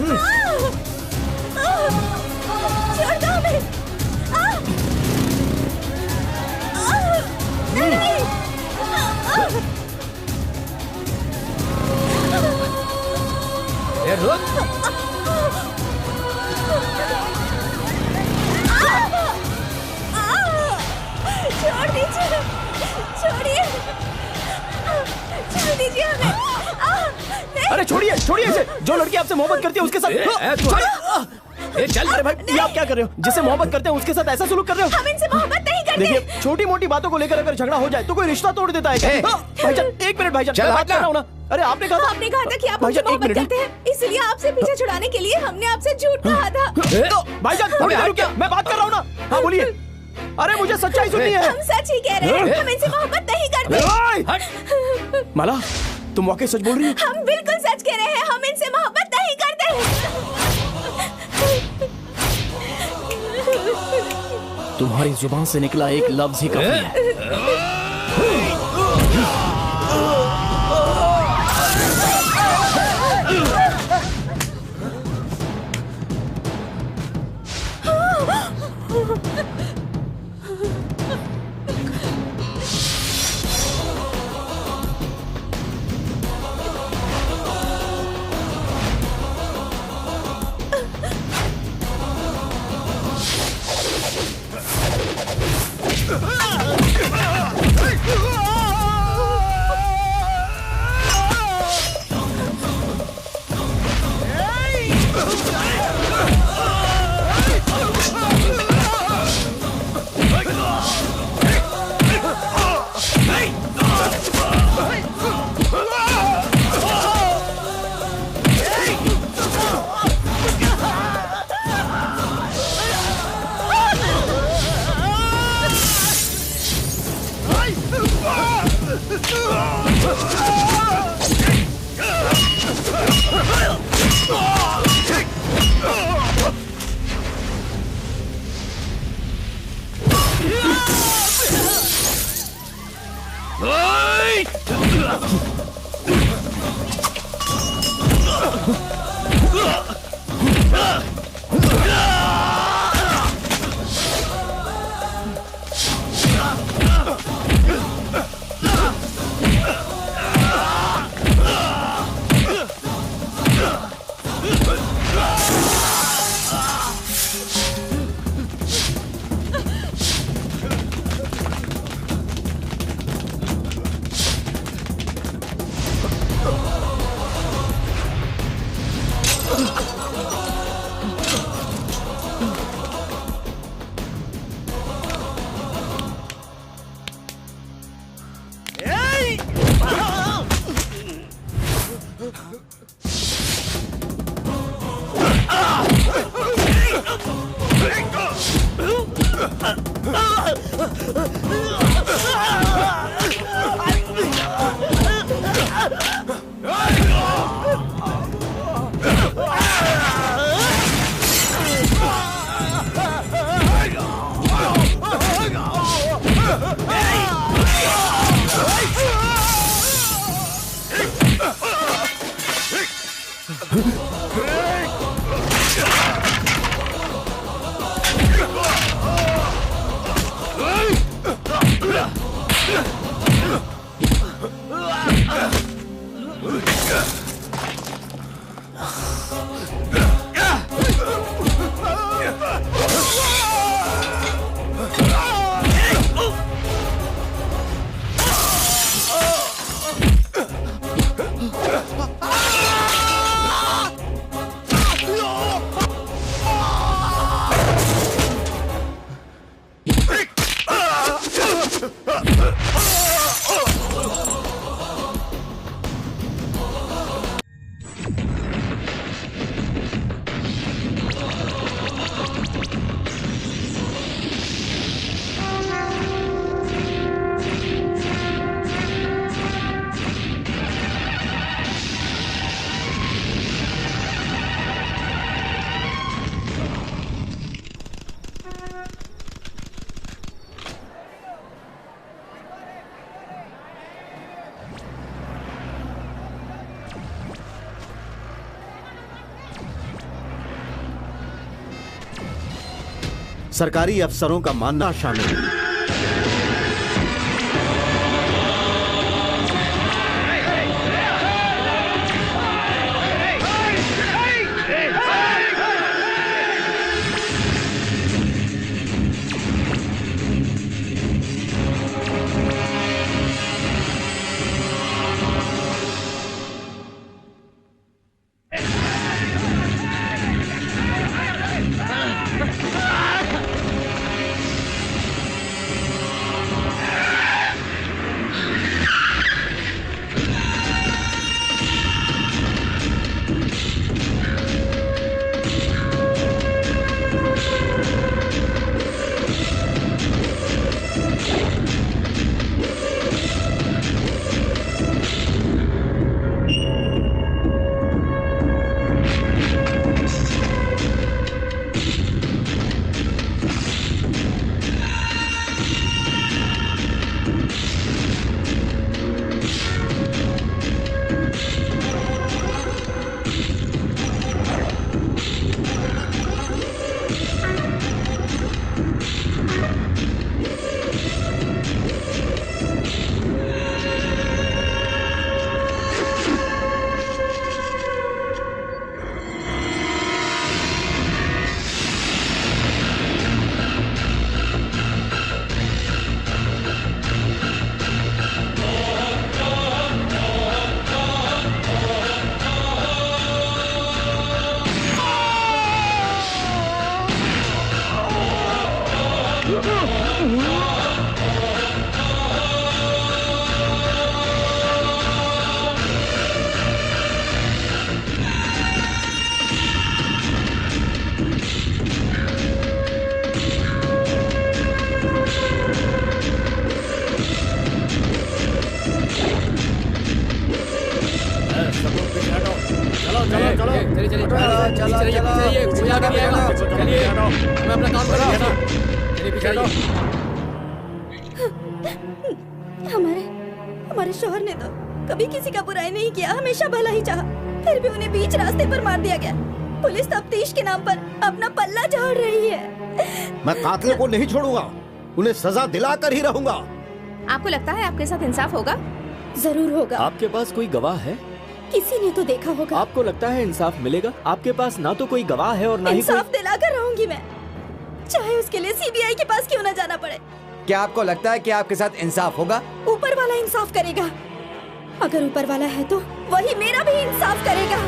छोड़ दो हमें। नहीं। रुक। छोड़ दीजिए, छोड़िए, छोड़ दीजिए हमें। अरे छोड़िए छोड़िए इसे। जो लड़की आपसे मोहब्बत करती है उसके साथ चल। अरे भाई ये आप क्या कर रहे हो? जिससे मोहब्बत करते हैं उसके साथ ऐसा सुलूक कर रहे हो? हम इनसे मोहब्बत नहीं करते। देखिए छोटी मोटी बातों को लेकर अगर झगड़ा हो जाए तो कोई रिश्ता तोड़ देता है क्या? भाईजान एक मिनट भाईजान, मैं बात कर रहा हूँ ना। अरे आपने कहा था कि आप हमसे मोहब्बत करते हैं, इसलिए आपसे पीछे छुड़ाने के लिए हमने आपसे झूठ कहा था। भाईजान थोड़ी देर रुकिए, मैं बात कर रहा हूँ ना। हाँ बोलिए। अरे मुझे सच्चाई सुननी है। हम सच ही कह रहे हैं, हम इनसे मोहब्बत नहीं करते। माला तुम वाकई सच बोल रही हो? हम बिल्कुल सच कह रहे हैं, हम इनसे मोहब्बत नहीं करते। तुम्हारी जुबान से निकला एक लफ्ज ही काफी है। सरकारी अफसरों का मानना शामिल है। हमारे शौहर ने तो कभी किसी का बुराई नहीं किया, हमेशा भला ही चाहा, फिर भी उन्हें बीच रास्ते पर मार दिया गया। पुलिस तफ्तीश के नाम पर अपना पल्ला झाड़ रही है। मैं कातिल को नहीं छोड़ूंगा, उन्हें सजा दिलाकर ही रहूंगा। आपको लगता है आपके साथ इंसाफ होगा? जरूर होगा। आपके पास कोई गवाह है? किसी ने तो देखा होगा। आपको लगता है इंसाफ मिलेगा? आपके पास ना तो कोई गवाह है और ना ही इंसाफ दिलाकर रहूंगी मैं, चाहे उसके लिए सीबीआई के पास क्यों न जाना पड़े। क्या आपको लगता है कि आपके साथ इंसाफ होगा? ऊपर वाला इंसाफ करेगा। अगर ऊपर वाला है तो वही मेरा भी इंसाफ करेगा।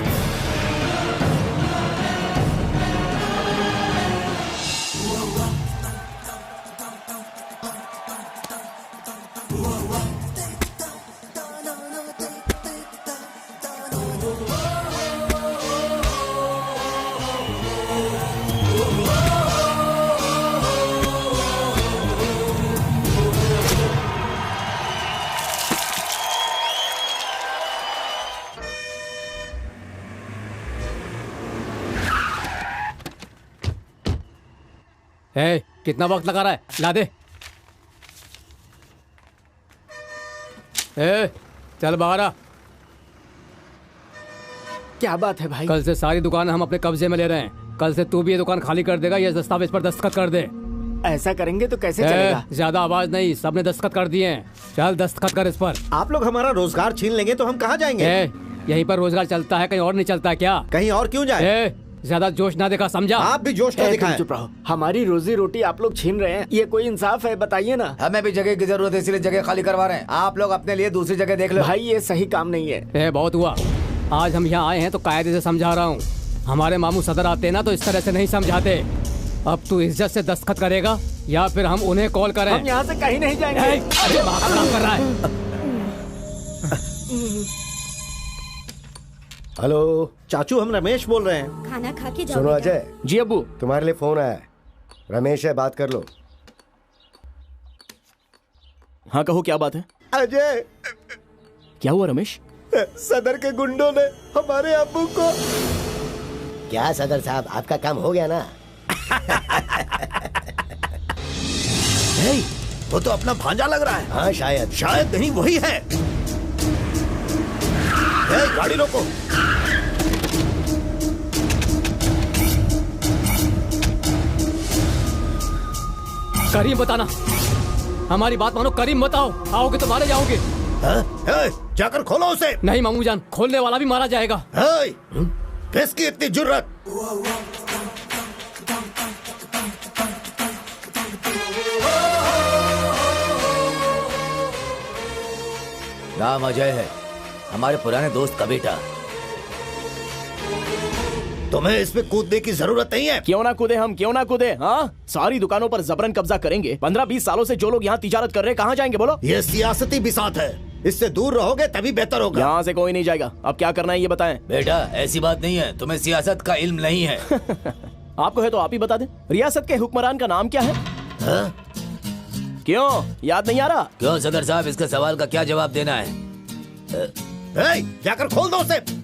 ए, कितना वक्त लगा रहा है? ला दे। चल बाहर आ। क्या बात है भाई? कल से सारी दुकान हम अपने कब्जे में ले रहे हैं। कल से तू भी ये दुकान खाली कर देगा, ये दस्तावेज पर दस्तखत कर दे। ऐसा करेंगे तो कैसे चलेगा? ज्यादा आवाज नहीं, सबने दस्तखत कर दिए हैं। चल दस्तखत कर इस पर। आप लोग हमारा रोजगार छीन लेंगे तो हम कहाँ जाएंगे? यहीं पर रोजगार चलता है, कहीं और नहीं चलता क्या? कहीं और क्यों जाए? ज्यादा जोश ना दिखा, समझा? आप भी जोश ना दिखाएं। चुप रहो। हमारी रोजी रोटी आप लोग छीन रहे हैं, ये कोई इंसाफ है? बताइए ना। हमें भी जगह की जरूरत है, इसलिए जगह खाली करवा रहे हैं। आप लोग अपने लिए दूसरी जगह देख लो। भाई ये सही काम नहीं है। बहुत हुआ, आज हम यहाँ आए हैं तो कायदे से समझा रहा हूँ। हमारे मामू सदर आते ना तो इस तरह से नहीं समझाते। अब तू इज्जत से दस्तखत करेगा या फिर हम उन्हें कॉल करें? हम यहाँ से कहीं नहीं जाएंगे। अरे बात कर रहा है। हेलो चाचू, हम रमेश बोल रहे हैं। खाना खा के जाओ। सुनो अजय। जी अब्बू। तुम्हारे लिए फोन आया है। रमेश है, बात कर लो। हाँ कहो, क्या बात है? अजय। क्या हुआ रमेश? सदर के गुंडों ने हमारे अब्बू को। क्या सदर साहब, आपका काम हो गया ना? वो तो अपना भांजा लग रहा है। हाँ शायद। शायद नहीं, वही है। गाड़ी रोको। करीम बताना, हमारी बात मानो, करीम बताओ, आओगे तो मारे जाओगे। जाकर खोलो उसे। नहीं मामू जान, खोलने वाला भी मारा जाएगा। किसकी इतनी जुर्रत? नाम अजय है, हमारे पुराने दोस्त का बेटा। तुम्हें इसमें कूदने की जरूरत नहीं है। क्यों ना कूदे हम, क्यों ना कूदे? हाँ, सारी दुकानों पर जबरन कब्जा करेंगे। 15-20 सालों से जो लोग यहाँ तिजारत कर रहे हैं, कहाँ जाएंगे बोलो? ये सियासती बिसात है, इससे दूर रहोगे तभी बेहतर होगा। यहाँ से कोई नहीं जाएगा। अब क्या करना है ये बताएं। बेटा ऐसी बात नहीं है, तुम्हें सियासत का इल्म नहीं है। आपको है तो आप ही बता दें, रियासत के हुक्मरान का नाम क्या है? क्यों याद नहीं आ रहा? क्यों सदर साहब, इसके सवाल का क्या जवाब देना है? जाकर खोल दो उसे।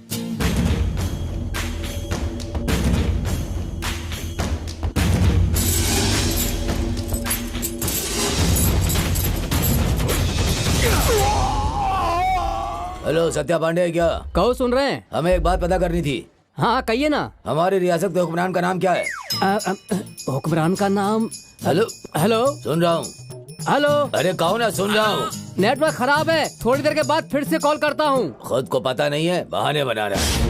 हेलो सत्या पांडे, क्या कहो सुन रहे हैं? हमें एक बात पता करनी थी। हाँ कहिए ना। हमारी रियासत के हुक्मरान का नाम क्या है? हुक्मरान का नाम? हेलो हेलो सुन रहा हूँ। हेलो। अरे कहो ना, सुन रहा हूँ। नेटवर्क खराब है, थोड़ी देर के बाद फिर से कॉल करता हूँ। खुद को पता नहीं है, बहाने बना रहा है।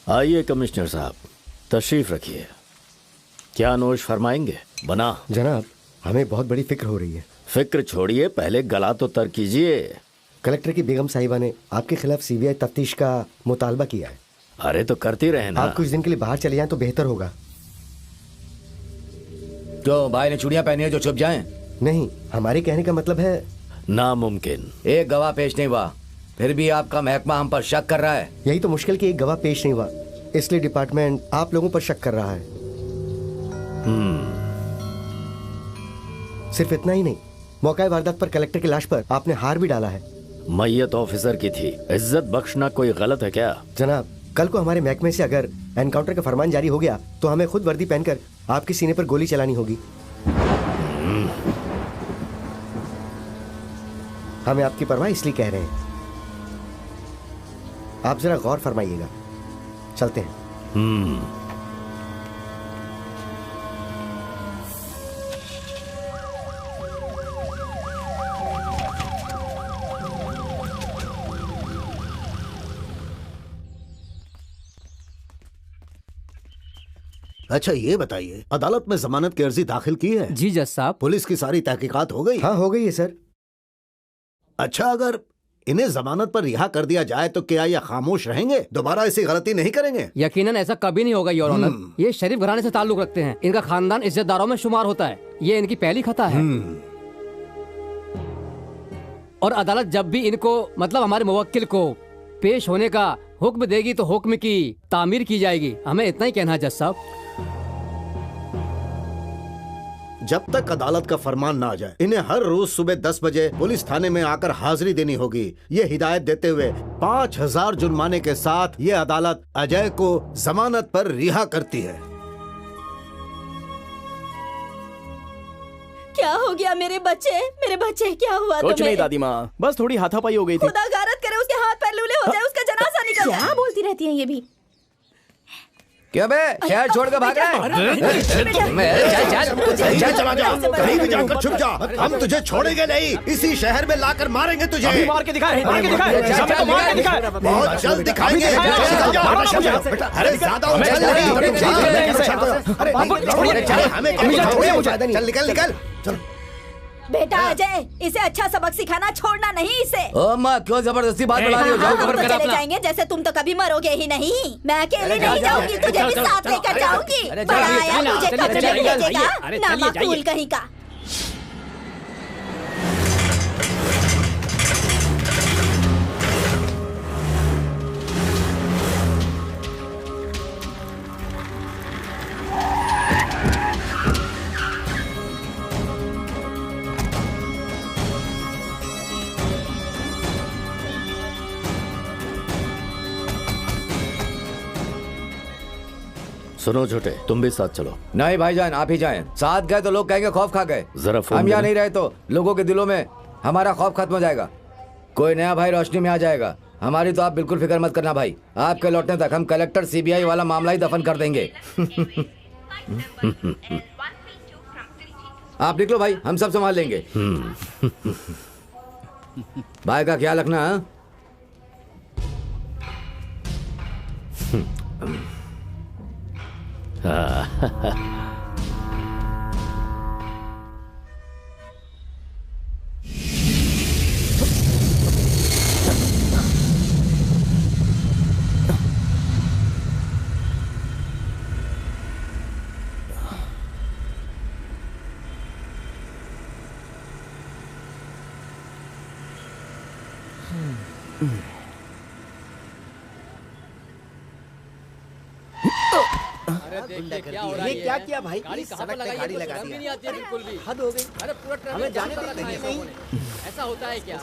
आइए कमिश्नर साहब, तशरीफ रखिए। क्या नोश फरमाएंगे? बना जनाब, हमें बहुत बड़ी फिक्र हो रही है। फिक्र छोड़िए, पहले गला तो तर कीजिए। कलेक्टर की बेगम साहिबा ने आपके खिलाफ सीबीआई तफ्तीश का मुतालबा किया है। अरे तो करती रहे ना। आप कुछ दिन के लिए बाहर चले जाएं तो बेहतर होगा। क्यों, भाई ने चूड़ियां पहनी है जो छुप जाएं? नहीं, हमारे कहने का मतलब है नामुमकिन। एक गवाह पेश नहीं हुआ, फिर भी आपका महकमा हम पर शक कर रहा है। यही तो मुश्किल कि एक गवाह पेश नहीं हुआ, इसलिए डिपार्टमेंट आप लोगों पर शक कर रहा है। सिर्फ इतना ही नहीं, मौका वारदात पर कलेक्टर की लाश पर आपने हार भी डाला है। मैयत ऑफिसर की थी, इज्जत बख्शना कोई गलत है क्या? जनाब, कल को हमारे महकमे से अगर एनकाउंटर का फरमान जारी हो गया तो हमें खुद वर्दी पहनकर आपके सीने पर गोली चलानी होगी। हमें आपकी परवाह इसलिए कह रहे हैं। आप जरा गौर फरमाइएगा। चलते हैं। अच्छा ये बताइए, अदालत में जमानत की अर्जी दाखिल की है? जी जज साहब। पुलिस की सारी तहकीकात हो गई? हाँ, हो गई है सर। अच्छा, अगर इन्हें जमानत पर रिहा कर दिया जाए तो क्या ये खामोश रहेंगे? दोबारा ऐसी गलती नहीं करेंगे? यकीनन ऐसा कभी नहीं होगा योर ऑनर। ये शरीफ घराने से ताल्लुक रखते हैं, इनका खानदान इज्जतदारों में शुमार होता है। ये इनकी पहली खता है। और अदालत जब भी इनको मतलब हमारे मुवक्किल को पेश होने का हुक्म देगी तो हुक्म की तामीर की जाएगी। हमें इतना ही कहना है जज साहब। जब तक अदालत का फरमान ना आ जाए इन्हें हर रोज सुबह 10 बजे पुलिस थाने में आकर हाजिरी देनी होगी। ये हिदायत देते हुए 5000 जुर्माने के साथ ये अदालत अजय को जमानत पर रिहा करती है। क्या हो गया मेरे बच्चे क्या हुआ? कुछ नहीं दादी माँ, बस थोड़ी हाथापाई हो गई थी। खुदा गारत करे उसके हाथ पैर लूले हो जाए, उसका जनाजा निकल जाए। क्या बोलती रहती हैं ये भी? क्या बे शहर छोड़ कर भाग रहा है? चल चला जा, कहीं भी जाकर छुप जा, हम तुझे छोड़ेंगे नहीं। इसी शहर में लाकर मारेंगे तुझे। अभी मार के दिखाए, मार के दिखाए। बहुत जल्द दिखाएंगे। अरे ज्यादा चल निकल निकल। बेटा अजय, इसे अच्छा सबक सिखाना छोड़ना नहीं इसे। ओ माँ क्यों जबरदस्ती बात बढ़ा रही हो? जाओ हम खबर तो कर चले अपना। जाएंगे, जैसे तुम तो कभी मरोगे ही नहीं। मैं अकेले नहीं जाऊंगी, तुझे भी साथ लेकर जाऊंगी। बड़ा आया मुझे कब्जे में भेजेगा, नामाकूल कहीं का। सुनो छोटे, तुम भी साथ चलो। नहीं भाईजान आप ही जाएं। साथ गए तो लोग कहेंगे खौफ खा गए। जरा फोन हम यहाँ देना। नहीं रहे तो लोगों के दिलों में हमारा खौफ खत्म हो जाएगा। कोई नया भाई रोशनी में आ जाएगा। हमारी तो आप बिल्कुल फिक्र मत करना भाई। आपके लौटने तक हम कलेक्टर सीबीआई वाला मामला ही दफन कर देंगे। आप निकलो भाई, हम सब संभाल लेंगे। भाई का ख्याल रखना। हाँ? ये क्या किया भाई? गाड़ी कहाँ पर लगाई? गाड़ी लगा दी। नहीं आती है बिल्कुल भी। हद हो गई। अरे पूरा ट्रैफिक जाम कर रखा है लोगों ने। ऐसा होता है क्या?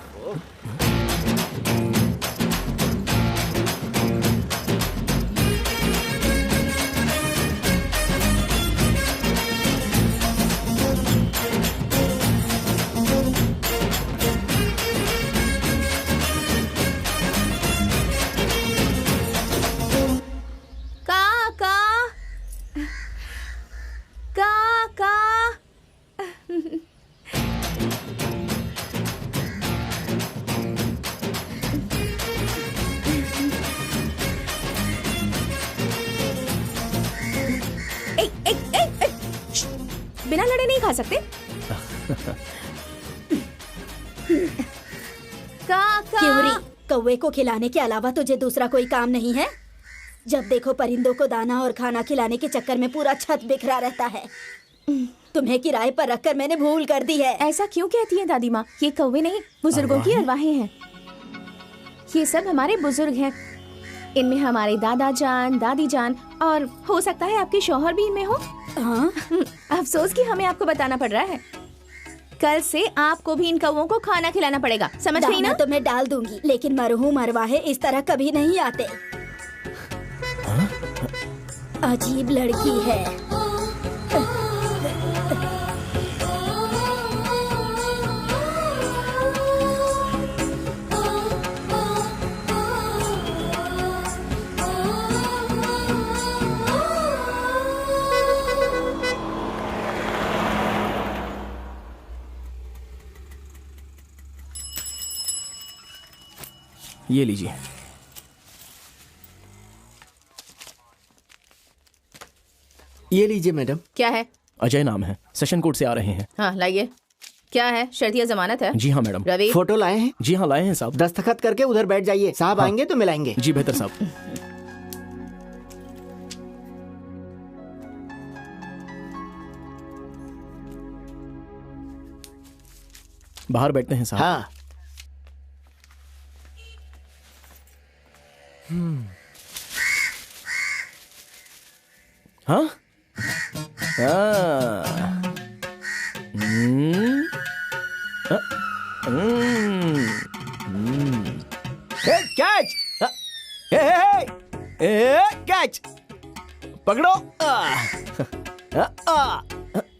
बिना लड़े नहीं खा सकते। क्यूरी, कौवे को खिलाने के अलावा तुझे दूसरा कोई काम नहीं है? जब देखो परिंदों को दाना और खाना खिलाने के चक्कर में पूरा छत बिखरा रहता है। तुम्हें किराए पर रखकर मैंने भूल कर दी है। ऐसा क्यों कहती है दादी माँ? ये कौवे नहीं, बुजुर्गों की अरवाहें हैं। ये सब हमारे बुजुर्ग हैं। इनमें हमारे दादा जान, दादी जान और हो सकता है आपके शौहर भी इनमें हो। हाँ? अफसोस कि हमें आपको बताना पड़ रहा है। कल से आपको भी इन कौवों को खाना खिलाना पड़ेगा, समझ गई ना? तो मैं डाल दूंगी, लेकिन मरहूम अरवाहे इस तरह कभी नहीं आते। अजीब लड़की है। ये लीजिए। ये लीजिए मैडम। क्या है? अजय नाम है, सेशन कोर्ट से आ रहे हैं। हाँ लाइए। क्या है? शर्तिया जमानत है? जी हाँ मैडम। रवि, फोटो लाए हैं? जी हाँ लाए हैं साहब। दस्तखत करके उधर बैठ जाइए, साहब आएंगे तो मिलाएंगे। जी बेहतर साहब। बाहर बैठते हैं साहब। हाँ। हाँ? हाँ। कैच! कैच! पकड़ो!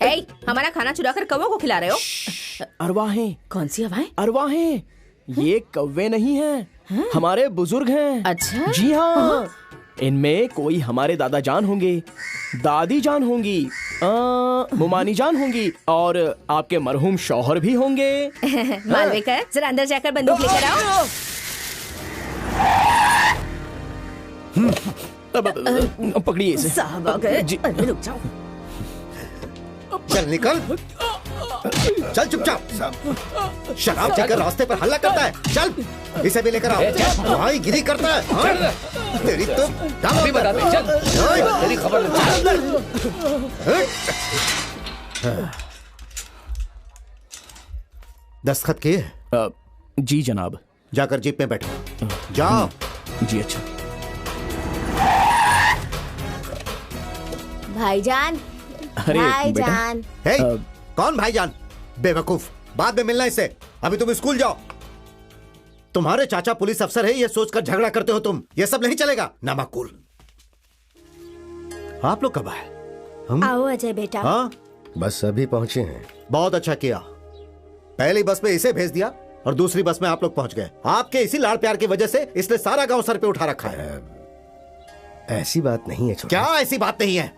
ए, हमारा खाना चुरा कर कौवों को खिला रहे हो? अरवाहें। कौन सी हवाएं? अरवाहें। ये कौवे नहीं हैं, हमारे बुजुर्ग हैं। अच्छा? जी हाँ। इनमें कोई हमारे दादा जान होंगे, दादी जान होंगी, मुमानी जान होंगी और आपके मरहूम शौहर भी होंगे। मालविका, जरा अंदर जाकर बंदूक लेकर आओ। पकड़िए इसे। साहब आ गए। जी। अरे रुक जाओ। चल निकल, चल चुपचाप। शराब पीकर रास्ते पर हल्ला करता है। चल इसे भी लेकर आओ। भाई गिरी करता है। हाँ? तेरी तो अभी बताते हैं, चल तेरी खबर दस्तखत किए? जी जनाब। जाकर जीप में बैठो। जाओ। जी अच्छा। भाईजान, अरे भाईजान। हे, कौन भाईजान? बेवकूफ, बाद में मिलना इससे। अभी तुम स्कूल जाओ। तुम्हारे चाचा पुलिस अफसर है, ये सोचकर झगड़ा करते हो तुम। ये सब नहीं चलेगा। नामाकूल। आप लोग कब आए? आओ अजय बेटा। हाँ, बस अभी पहुंचे हैं। बहुत अच्छा किया। पहली बस में इसे भेज दिया और दूसरी बस में आप लोग पहुंच गए। आपके इसी लाड़ प्यार की वजह से इसने सारा गांव सर पे उठा रखा है। ऐसी बात नहीं है छोटा। क्या ऐसी बात नहीं है?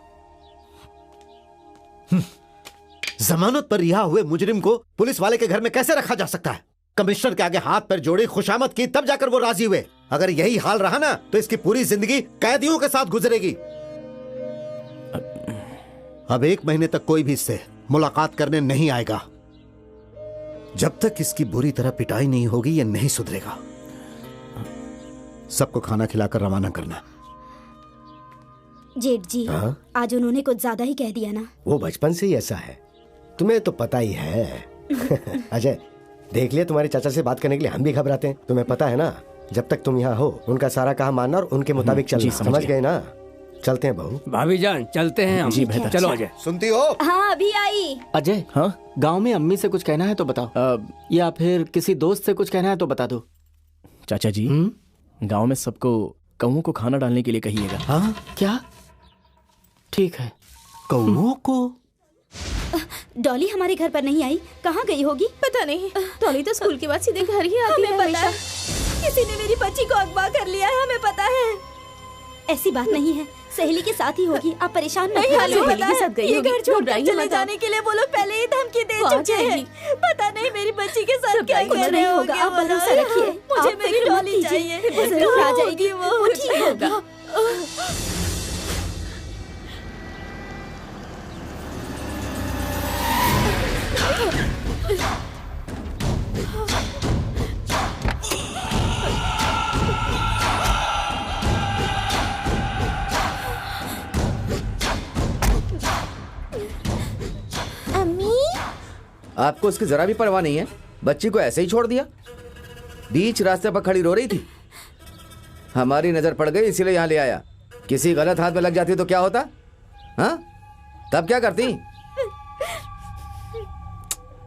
जमानत पर रिहा हुए मुजरिम को पुलिस वाले के घर में कैसे रखा जा सकता है? कमिश्नर के आगे हाथ पैर जोड़ी खुशामद की, तब जाकर वो राजी हुए। अगर यही हाल रहा ना तो इसकी पूरी जिंदगी कैदियों के साथ गुजरेगी। अब 1 महीने तक कोई भी इससे मुलाकात करने नहीं आएगा। जब तक इसकी बुरी तरह पिटाई नहीं होगी ये नहीं सुधरेगा। सबको खाना खिलाकर रवाना करना। जेठ जी, हाँ? आज उन्होंने कुछ ज्यादा ही कह दिया ना। वो बचपन से ही ऐसा है, तुम्हें तो पता ही है। अजय देख लिया, तुम्हारे चाचा से बात करने के लिए हम भी घबराते हैं। तुम्हें पता है ना, जब तक तुम यहाँ हो उनका सारा काम मानना और उनके मुताबिक चलना। समझ गए ना? चलते हैं बहू। भाभी जान चलते हैं हम। जी बेहतर। चलो अजय। सुनती हो? हाँ अभी आई। अजय, हाँ? गांव में अम्मी से कुछ कहना है तो बताओ, या फिर किसी दोस्त से कुछ कहना है तो बता दो। चाचा जी, गांव में सबको कौवों को खाना डालने के लिए कहिएगा। हाँ क्या? ठीक है। कौओं को? डॉली हमारे घर पर नहीं आई, कहाँ गई होगी? पता नहीं। डॉली तो स्कूल के बाद सीधे घर ही आती है। हमें पता है, किसी ने मेरी बच्ची को अगवा कर लिया है, हमें पता है। ऐसी बात नहीं है, सहेली के साथ ही होगी। आप परेशान मत नहीं, होइए। सहेली के साथ गई ये होगी। घर छोड़ घबराइए चले मत जाने आप। के लिए वो लोग पहले ही धमकी दे बात चुके हैं। नहीं। पता नहीं मेरी बच्ची के साथ क्या घबराइए कर मत, रहे नहीं होगा। आप भरोसा रखिए, मुझे आप मेरी फिक्र मत डॉली कीजिए। चाहिए। वो जरूर आ जाएगी। वो ठीक होगा। आपको उसकी जरा भी परवाह नहीं है? बच्ची को ऐसे ही छोड़ दिया? बीच रास्ते पर खड़ी रो रही थी, हमारी नजर पड़ गई इसीलिए यहाँ ले आया। किसी गलत हाथ में लग जाती तो क्या होता? हाँ, तब क्या करती?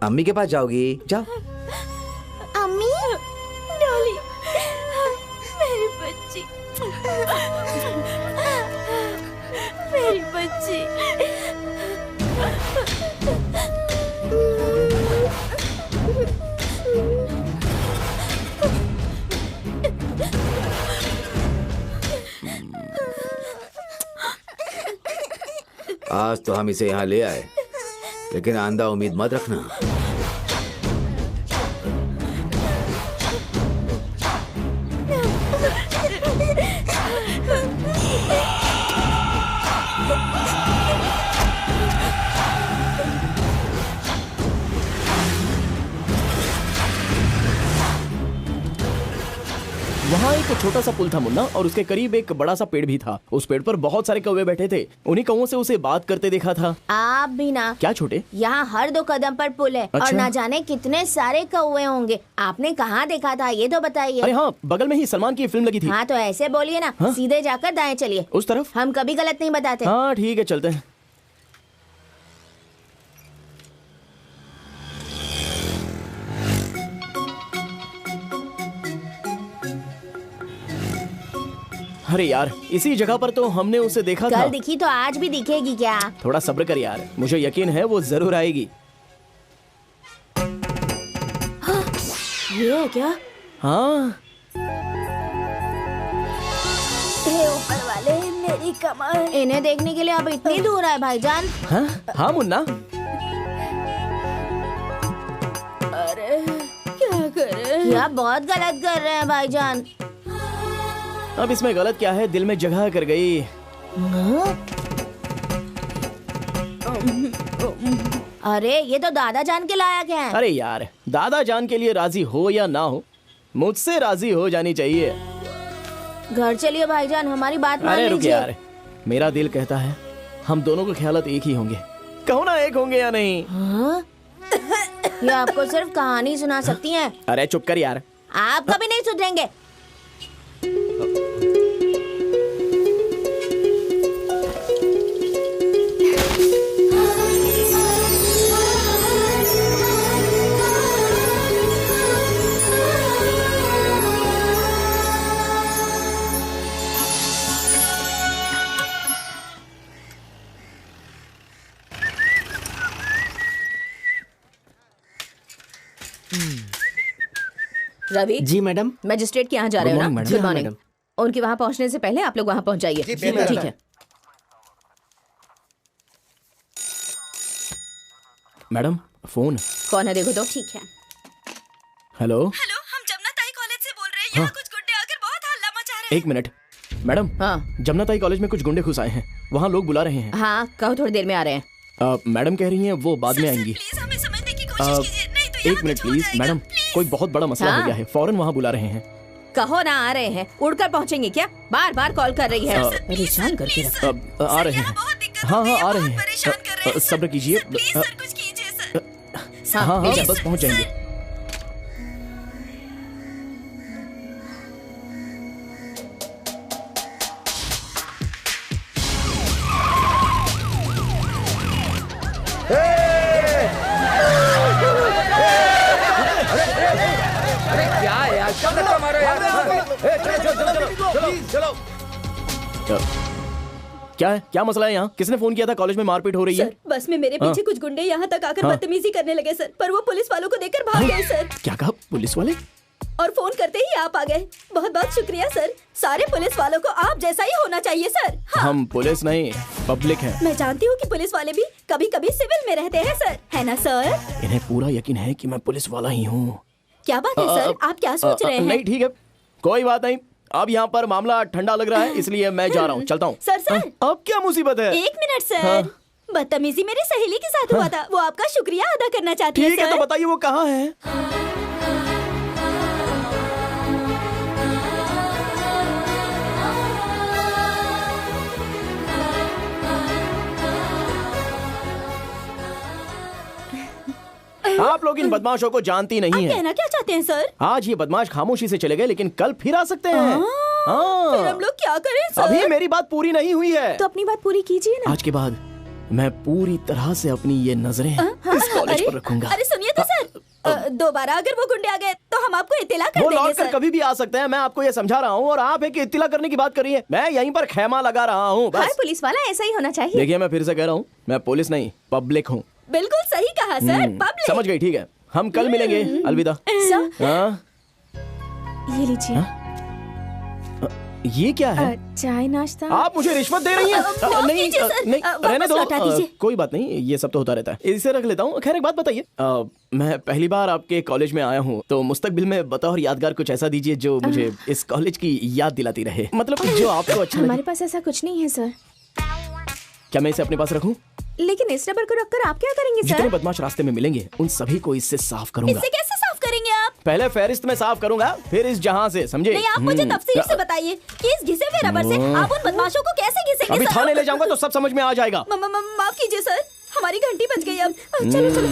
अम्मी के पास जाओगी? जाओ। अम्मी, डॉली, मेरी बच्ची, मेरी बच्ची। आज तो हम इसे यहाँ ले आए, लेकिन आंधा उम्मीद मत रखना। वहाँ एक छोटा सा पुल था मुन्ना, और उसके करीब एक बड़ा सा पेड़ भी था। उस पेड़ पर बहुत सारे कौवे बैठे थे। उन्हीं कौवों से उसे बात करते देखा था। आप भी ना। क्या छोटे? यहाँ हर 2 कदम पर पुल है। अच्छा? और ना जाने कितने सारे कौवे होंगे। आपने कहाँ देखा था ये तो बताइए। अरे हाँ, बगल में ही सलमान की फिल्म लगी थी। हाँ तो ऐसे बोलिए ना। हाँ? सीधे जाकर दाएं चलिए। उस तरफ? हम कभी गलत नहीं बताते। हाँ ठीक है, चलते हैं। अरे यार, इसी जगह पर तो हमने उसे देखा था। कल दिखी तो आज भी दिखेगी क्या? थोड़ा सब्र कर यार, मुझे यकीन है वो जरूर आएगी। ये है क्या? हाँ। हे ऊपर वाले, मेरी कमर। इन्हें देखने के लिए अब इतनी दूर है भाईजान? हाँ हाँ मुन्ना। अरे क्या करे? क्या बहुत गलत कर रहे हैं भाईजान। अब इसमें गलत क्या है, दिल में जगह कर गई। अरे ये तो दादा जान के लायक हैं। अरे यार, दादा जान के लिए राजी हो या ना हो, मुझसे राजी हो जानी चाहिए। घर चलिए भाईजान, हमारी बात मान अरे रुक लीजिए। यार, मेरा दिल कहता है हम दोनों के ख्यालात एक ही होंगे। कहो ना एक होंगे या नहीं? हाँ? ये आपको सिर्फ कहानी सुना सकती हैं। अरे चुप कर यार। आप कभी नहीं सुधरेंगे। रवि जी मैडम। मजिस्ट्रेट के यहाँ जा रहे हो ना? morning, good madam. मॉर्निंग। उनके वहाँ पहुँचने से पहले आप लोग वहाँ पहुँच जाइए। ठीक है। Madam phone. कौन है देखो तो। ठीक है। हेलो हेलो, हम जमुना ताई कॉलेज से बोल रहे हैं। यहाँ कुछ गुंडे आकर बहुत हल्ला मचा रहे हैं। एक मिनट मैडम। हाँ जमुना ताई कॉलेज में कुछ गुंडे घुस आए हैं, वहाँ लोग बुला रहे हैं। हाँ कहो, थोड़ी देर में आ रहे हैं। मैडम कह रही हैं वो बाद में आएंगी। प्लीज हमें समझने की कोशिश कीजिए, नहीं तो एक मिनट प्लीज मैडम, कोई बहुत बड़ा मसला हो हाँ? गया है, फौरन वहाँ बुला रहे हैं। कहो ना आ रहे हैं, उड़कर पहुँचेंगे क्या? बार बार कॉल कर रही है। परेशान करके रखा। आ रहे हैं। हाँ हाँ आ रहे हैं, सब्र कीजिए। सर कुछ कीजिए सर। हाँ हाँ please, बस पहुँच जाएंगे। क्या यार, कब तक मारो यार। चलो। क्या है, क्या मसला है यहाँ? किसने फोन किया था? कॉलेज में मारपीट हो रही है। सर बस में मेरे पीछे कुछ गुंडे यहाँ तक आकर बदतमीजी करने लगे सर, पर वो पुलिस वालों को देखकर भाग गए सर। क्या कहा? पुलिस वाले? और फोन करते ही आप आ गए। बहुत बहुत शुक्रिया सर। सारे पुलिस वालों को आप जैसा ही होना चाहिए सर। हाँ। हम पुलिस नहीं, पब्लिक हैं। मैं जानती हूँ कि पुलिस वाले भी कभी कभी सिविल में रहते हैं सर, है ना सर? इन्हें पूरा यकीन है कि मैं पुलिस वाला ही हूँ। क्या बात है सर, आप क्या सोच रहे हैं? नहीं ठीक है, कोई बात नहीं। अब यहाँ पर मामला ठंडा लग रहा है, इसलिए मैं जा रहा हूँ, चलता हूँ। सर अब क्या मुसीबत है? एक मिनट सर। बदतमीजी मेरी सहेली के साथ हुआ था, वो आपका शुक्रिया अदा करना चाहती है ठीक है, सर। तो बताइए वो कहाँ है? आप लोग इन बदमाशों को जानती नहीं है। कहना क्या चाहते हैं सर? आज ये बदमाश खामोशी से चले गए, लेकिन कल फिर आ सकते हैं। फिर हम लोग क्या करें सर? अभी मेरी बात पूरी नहीं हुई है। तो अपनी बात पूरी कीजिए ना। आज के बाद मैं पूरी तरह से अपनी ये नजरें इस कॉलेज पर रखूंगा। अरे सुनिए तो सर, दोबारा अगर वो गुंडे आ गए तो हम आपको इत्तिला कर वो देंगे लौट कर सर। कभी भी आ सकते हैं, मैं आपको ये समझा रहा हूँ, और आप है कि इत्तिला करने की बात कर रही है। मैं यहीं पर खैमा लगा रहा हूँ हर बस। पुलिस वाला ऐसा ही होना चाहिए। देखिए मैं फिर से कह रहा हूँ, मैं पुलिस नहीं पब्लिक हूँ। बिल्कुल सही कहा सर, पब्लिक। समझ गई? ठीक है, हम कल मिलेंगे, अलविदा। सर, हाँ? ये लीजिए। ये क्या है? चाय नाश्ता। आप मुझे रिश्वत दे रही हैं? नहीं कीजिए सर, नहीं, वापस रहने दो। लौटा दीजिए। कोई बात नहीं, ये सब तो होता रहता है, इसे रख लेता हूँ। खैर एक बात बताइए, मैं पहली बार आपके कॉलेज में आया हूँ, तो मुस्तकबिल में बतौर यादगार कुछ ऐसा दीजिए जो मुझे इस कॉलेज की याद दिलाती रहे, मतलब जो आपको अच्छा लगे। हमारे पास ऐसा कुछ नहीं है सर। क्या मैं इसे अपने पास रखूँ? लेकिन इस रबर को रखकर आप क्या करेंगे जितने सर? बदमाश रास्ते में मिलेंगे उन सभी को इससे साफ करूंगा। इससे कैसे साफ करेंगे आप? पहले फेरिस्त में साफ करूंगा, फिर इस जहां से, समझे? नहीं, आप मुझे तफसील से बताइए कि इस घिसे हुए रबर से आप उन बदमाशों को कैसे घिसेंगे? अभी थाने ले जाऊंगा तो सब समझ में आ जाएगा। माफ कीजिए सर, हमारी घंटी बज गई अब। चलो चलो।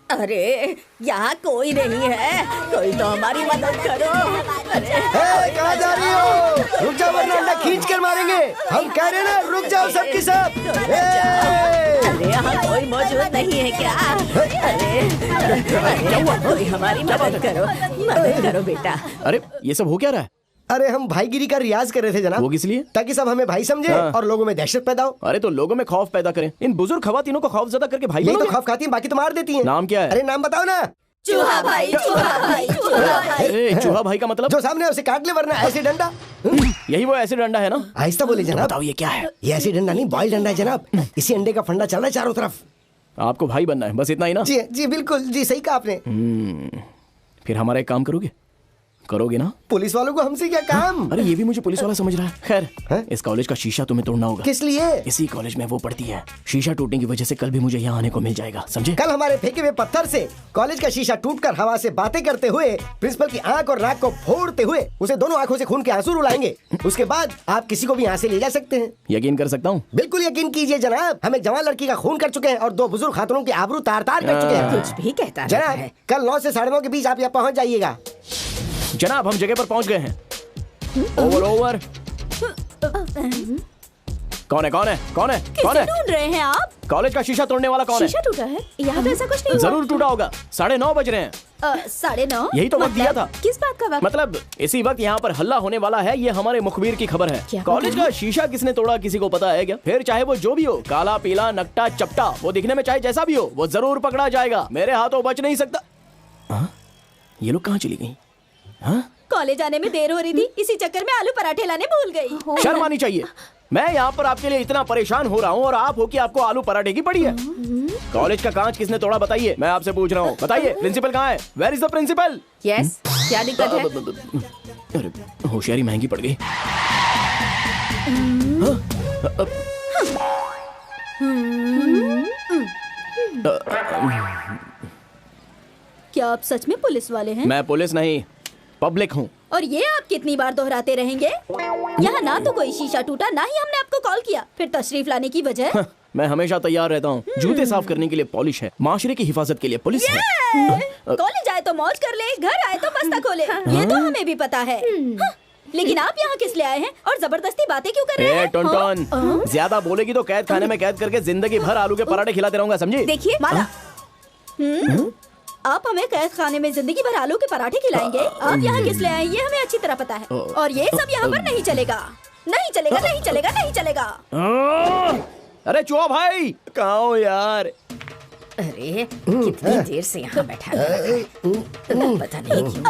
अरे यहाँ कोई नहीं है, कोई तो हमारी मदद करो। अरे कहाँ जा रही हो? रुक जाओ वरना अंडा खींच कर मारेंगे। हम कह रहे हैं ना, रुक जाओ सबकी सब। अरे यहाँ कोई मौजूद नहीं है क्या? अरे कोई हमारी मदद करो बेटा। अरे ये सब हो क्या रहा है? अरे हम भाईगिरी का रियाज कर रहे थे जनाब। वो किस लिए? ताकि सब हमें भाई समझे और लोगों में दहशत पैदा हो। अरे तो लोगों में खौफ पैदा करें। इन बुजुर्ग खवातीनों को खौफ ज्यादा करके भाई यही तो खौफ खाती हैं, बाकी तो मार देती हैं। नाम क्या है? अरे नाम बताओ ना। चूहा भाई, चूहा भाई, चूहा भाई। अरे चूहा भाई का मतलब? जो सामने है उसे काट ले, वरना ऐसे डंडा। यही वो ऐसे डंडा है ना? आहिस्ता बोले जनाब। बताओ ये क्या है? ये ऐसे डंडा नहीं, बॉयल डंडा है जनाब। इसी अंडे का फंडा चल रहा है चारों तरफ। आपको भाई बनना है, बस इतना ही ना? जी जी बिल्कुल, जी सही कहा आपने। फिर हमारा एक काम करोगे ना? पुलिस वालों को हमसे क्या काम? अरे ये भी मुझे पुलिस वाला समझ रहा है। खैर, इस कॉलेज का शीशा तुम्हें तोड़ना होगा। किस लिए? इसी कॉलेज में वो पढ़ती है। शीशा टूटने की वजह से कल भी मुझे यहाँ आने को मिल जाएगा, समझे? कल हमारे फेंके हुए पत्थर से कॉलेज का शीशा टूटकर हवा से बातें करते हुए प्रिंसिपल की आंख और नाक को फोड़ते हुए उसे दोनों आंखों से खून के आंसू रुलाएंगे। उसके बाद आप किसी को भी यहाँ से ले जा सकते हैं। यकीन कर सकता हूँ? बिल्कुल यकीन कीजिए जनाब। हम एक जवान लड़की का खून कर चुके हैं और 2 बुजुर्ग खातूनों की आबरू तार तार कर चुके हैं। कुछ भी कहता है जनाब, कल 9 से 9:30 के बीच आप यहाँ पहुँच जाइएगा। जनाब, हम जगह पर पहुंच गए हैं। ओवर। कौन है? किसे ढूंढ रहे हैं आप? कॉलेज का शीशा तोड़ने वाला कौन है? शीशा टूटा है? यहाँ तो ऐसा कुछ नहीं हुआ। जरूर टूटा होगा। 9:30 बज रहे हैं। 9:30? यही तो वक्त दिया था। किस बात का वक्त? मतलब इसी वक्त यहाँ पर हल्ला होने वाला है, ये हमारे मुखबिर की खबर है। कॉलेज का शीशा किसने तोड़ा किसी को पता है क्या? फिर चाहे वो जो भी हो, काला पीला नकटा चपटा, वो दिखने में चाहे जैसा भी हो, वो जरूर पकड़ा जाएगा। मेरे हाथों बच नहीं सकता। ये लोग कहाँ चली गई? कॉलेज आने में देर हो रही थी, इसी चक्कर में आलू पराठे लाने भूल गई। शर्म आनी चाहिए। मैं यहाँ पर आपके लिए इतना परेशान हो रहा हूँ और आप हो कि आपको आलू पराठे की पड़ी है। कॉलेज का कांच किसने तोड़ा बताइए? मैं आपसे पूछ रहा हूँ, बताइए। प्रिंसिपल कहाँ है? Where is the principal? Yes, क्या दिक्कत है? अरे होशियारी महंगी पड़ गई। क्या आप सच में पुलिस वाले हैं? मैं पुलिस नहीं, पब्लिक हूँ। और ये आप कितनी बार दोहराते रहेंगे? यहाँ ना तो कोई शीशा टूटा, ना ही हमने आपको कॉल किया। फिर तशरीफ लाने की वजह? मैं हमेशा तैयार रहता हूँ। जूते साफ करने के लिए पॉलिश है, माशरे की हिफाजत के लिए पुलिस है। कॉलेज आए तो मौज कर ले, घर आए तो बस्ता खोले, ये तो हमें भी पता है। लेकिन आप यहाँ किस लिए आए हैं और जबरदस्ती बातें क्यों कर रहे हैं? टोन ज्यादा बोलेगी तो कैद खाने में कैद करके जिंदगी भर आलू के पराठे खिलाते रहूंगा, समझी? देखिए माला, आप हमें कैद खाने में जिंदगी भर आलू के पराठे खिलाएंगे? आप यहाँ किस लिए आए ये हमें अच्छी तरह पता है। और ये सब यहाँ पर नहीं चलेगा, नहीं चलेगा, नहीं चलेगा, नहीं चलेगा। अरे चूहा भाई, कहाँ हो यार? अरे कितनी देर से यहाँ बैठा है, पता नहीं क्यों।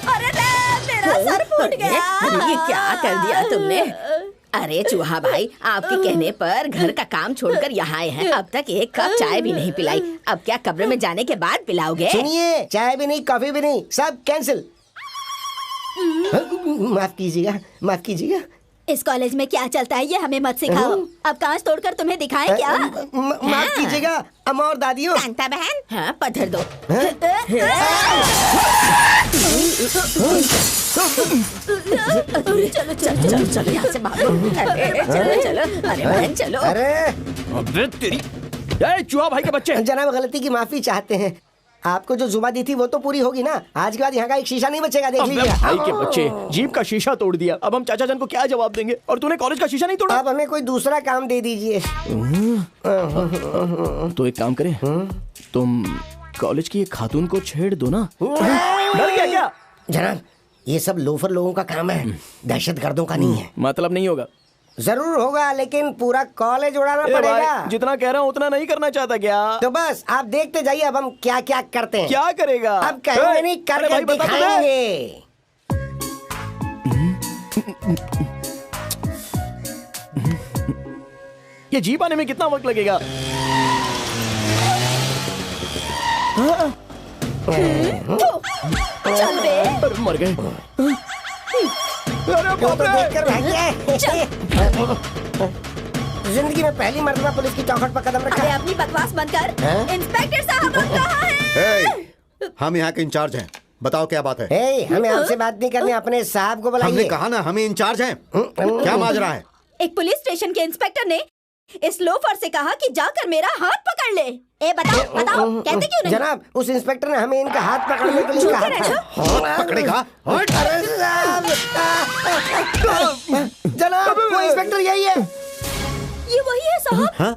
अरे मेरा सर फूट गया। ये क्या कर दिया तुमने? अरे चूहा भाई, आपके कहने पर घर का काम छोड़कर यहाँ आए हैं। अब तक एक कप चाय भी नहीं पिलाई, अब क्या कब्र में जाने के बाद पिलाओगे? सुनिए, चाय भी नहीं, कॉफी भी नहीं, सब कैंसिल। माफ कीजिएगा, माफ कीजिएगा। इस कॉलेज में क्या चलता है ये हमें मत सिखाओ। अब कांच तोड़कर तुम्हें दिखाएं क्या? माफ कीजिएगा अम्मा और दादियों। कांता बहन, हाँ पत्थर दो। चलो चलो चलो चलो यहाँ से भागो। अरे चलो चलो, अरे बहन चलो। अरे तेरी चूहा भाई के बच्चे। जनाब, गलती की माफी चाहते हैं। आपको जो जुमा दी थी वो तो पूरी होगी ना। आज के बाद यहाँ का एक शीशा नहीं बचेगा, देख लीजिए। भाई के बच्चे, जीप का शीशा तोड़ दिया, अब हम चाचा जान को क्या जवाब देंगे? और तूने कॉलेज का शीशा नहीं तोड़ा। अब हमें कोई दूसरा काम दे दीजिए। तो एक काम करें, तुम कॉलेज की एक खातून को छेड़ दो ना। डर गया क्या? जनाब, ये सब लोफर लोगों का काम है, दहशतगर्दों का नहीं है। मतलब नहीं होगा? जरूर होगा, लेकिन पूरा कॉलेज उड़ाना पड़ेगा। जितना कह रहा हूँ उतना नहीं करना चाहता क्या? तो बस आप देखते जाइए अब हम क्या क्या करते हैं। क्या करेगा? अब कहेंगे नहीं, करके दिखाएंगे। ये जीप आने में कितना वक्त लगेगा? चल बे। मर गए। देखकर भाग गया। जिंदगी में पहली मर्तबा पुलिस की चौखट पर कदम रखा। अरे अपनी बकवास बंद कर। हैं? इंस्पेक्टर साहब आप कहाँ हैं? हम यहाँ के इंचार्ज हैं, बताओ क्या बात है। हमें आपसे बात नहीं करनी, अपने साहब को बुलाइए। हमने कहा ना हमें इंचार्ज हैं। क्या माजरा है? एक पुलिस स्टेशन के इंस्पेक्टर ने इस लोफर से कहा कि जाकर मेरा हाथ पकड़ ले। बताओ कहते क्यों नहीं? जनाब, उस इंस्पेक्टर ने हमें इनका हाथ पकड़ने के लिए कहा था। हाथ पकड़ेगा? अरे साहब, जनाब वो इंस्पेक्टर यही है। ये वही है साहब। हाँ?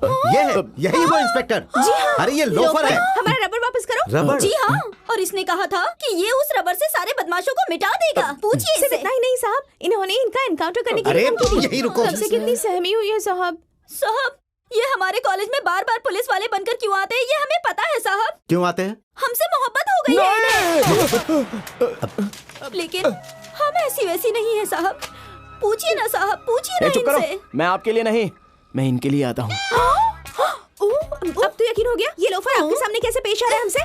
यही वो इंस्पेक्टर। जी हाँ। अरे ये लोफर है। हमारा रबर वापस करो। रबर? जी हाँ, और इसने कहा था कि ये उस रबर से सारे बदमाशों को मिटा देगा। पूछिए सिर्फ इससे। इतना ही नहीं साहब, इन्होंने इनका एनकाउंटर करने की धमकी दी। यही रुको। तब से कितनी सहमी हुई है साहब। साहब, ये हमारे कॉलेज में बार बार पुलिस वाले बनकर क्यों आते हैं ये हमें पता है साहब। क्यों आते हैं? हमसे मोहब्बत हो गई है। लेकिन हम ऐसी वैसी नहीं है साहब। पूछिए ना साहब, पूछिए ना चुप करो, इनसे। मैं आपके लिए नहीं, मैं इनके लिए आता हूँ। अब तो यकीन हो गया, ये लोफर आपके सामने कैसे पेश आ रहा है हमसे।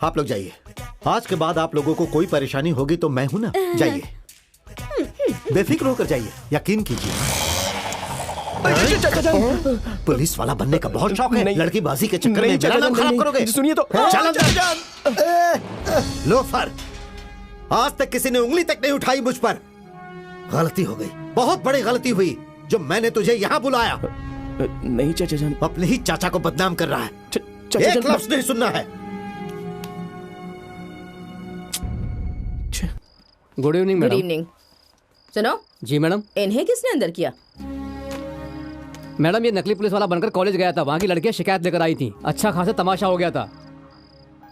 आप लोग जाइए। आज के बाद आप लोगों को कोई परेशानी होगी तो मैं हूँ ना। जाइए, बेफिक्र होकर जाइए, यकीन कीजिए। पुलिस वाला बनने का बहुत शौक है। लड़की बाजी के चक्कर में मेरा नाम खराब करोगे। सुनिए तो। चलो लोफर, आज तक किसी ने उंगली तक नहीं उठाई मुझ पर। गलती हो गई, बहुत बड़ी गलती हुई जो मैंने तुझे यहाँ बुलाया। नहीं चाचा जान, अपने ही चाचा को बदनाम कर रहा है। एक लफ्ज नहीं सुनना है। Good evening good madam. Evening. सुनो। जी मैडम। इन्हें किसने अंदर किया? मैडम ये नकली पुलिस वाला बनकर कॉलेज गया था, वहाँ की लड़कियां शिकायत लेकर आई थी, अच्छा खासा तमाशा हो गया था,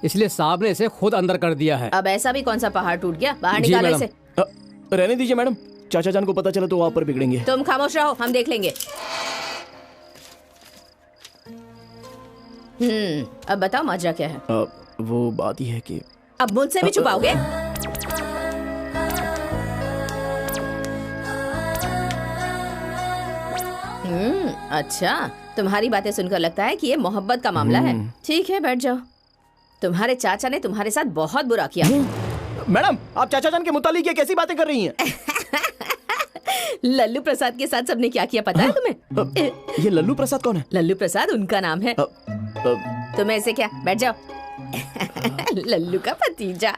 इसलिए साहब ने इसे खुद अंदर कर दिया है। अब ऐसा भी कौन सा पहाड़ टूट गया? बाहर जी निकालो मैडम। इसे। रहने दीजिए मैडम, चाचा जान को पता चला तो वहाँ पर बिगड़ेंगे। तुम खामोश रहो, हम देख लेंगे। अब बताओ माजरा क्या है? वो बात ही है कि अब मुझसे भी छुपाओगे? अच्छा, तुम्हारी बातें सुनकर लगता है कि ये मोहब्बत का मामला है। ठीक है, बैठ जाओ। तुम्हारे चाचा ने तुम्हारे साथ बहुत बुरा किया। मैडम, आप चाचा जान के मुतालिक ये कैसी बातें कर रही हैं? लल्लू प्रसाद के साथ सबने क्या किया पता है तुम्हें? ये लल्लू प्रसाद कौन है? लल्लू प्रसाद उनका नाम है। तुम्हें ऐसे क्या? बैठ जाओ। लल्लू का भतीजा।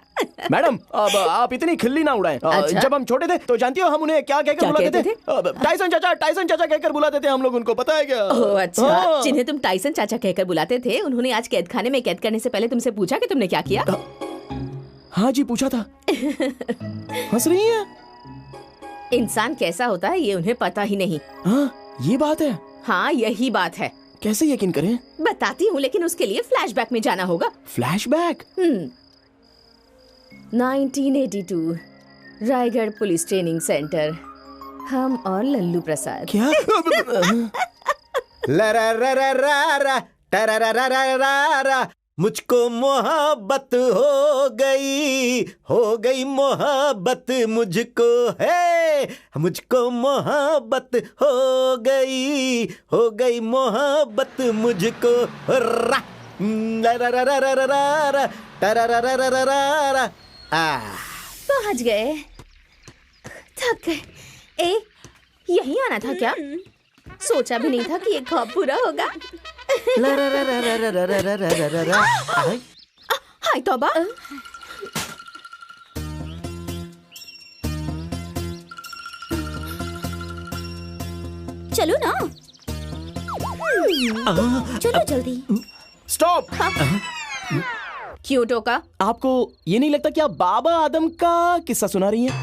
मैडम, अब आप इतनी खिल्ली ना उड़ाएं। अच्छा? जब हम छोटे थे तो जानती हो हम उन्हें क्या कहकर बुलाते थे? टाइसन चाचा कहकर बुलाते थे हम लोग उनको, पता है क्या? ओह अच्छा। हाँ। जिन्हें तुम टाइसन चाचा कहकर बुलाते थे, उन्होंने आज कैद खाने में कैद करने से पहले तुमसे पूछा कि तुमने क्या किया? हाँ जी, पूछा था। हंस रही हैं? इंसान कैसा होता है ये उन्हें पता ही नहीं। हाँ, ये बात है। हाँ, यही बात है। कैसे यकीन करें? बताती हूँ, लेकिन उसके लिए फ्लैशबैक में जाना होगा। Flashback? 1982 Raigarh police training centre, हम और लल्लू प्रसाद। क्या? मुझको मोहब्बत हो गई मोहब्बत मुझको है, मुझको मोहब्बत हो गई मोहब्बत मुझको। पहुंच गए। थक गए। यही आना था क्या? सोचा भी नहीं था कि ये ख्वाब पूरा होगा। हाय तौबा। चलो ना, चलो जल्दी। स्टॉप। क्यों टोका? आपको ये नहीं लगता कि आप बाबा आदम का किस्सा सुना रही हैं?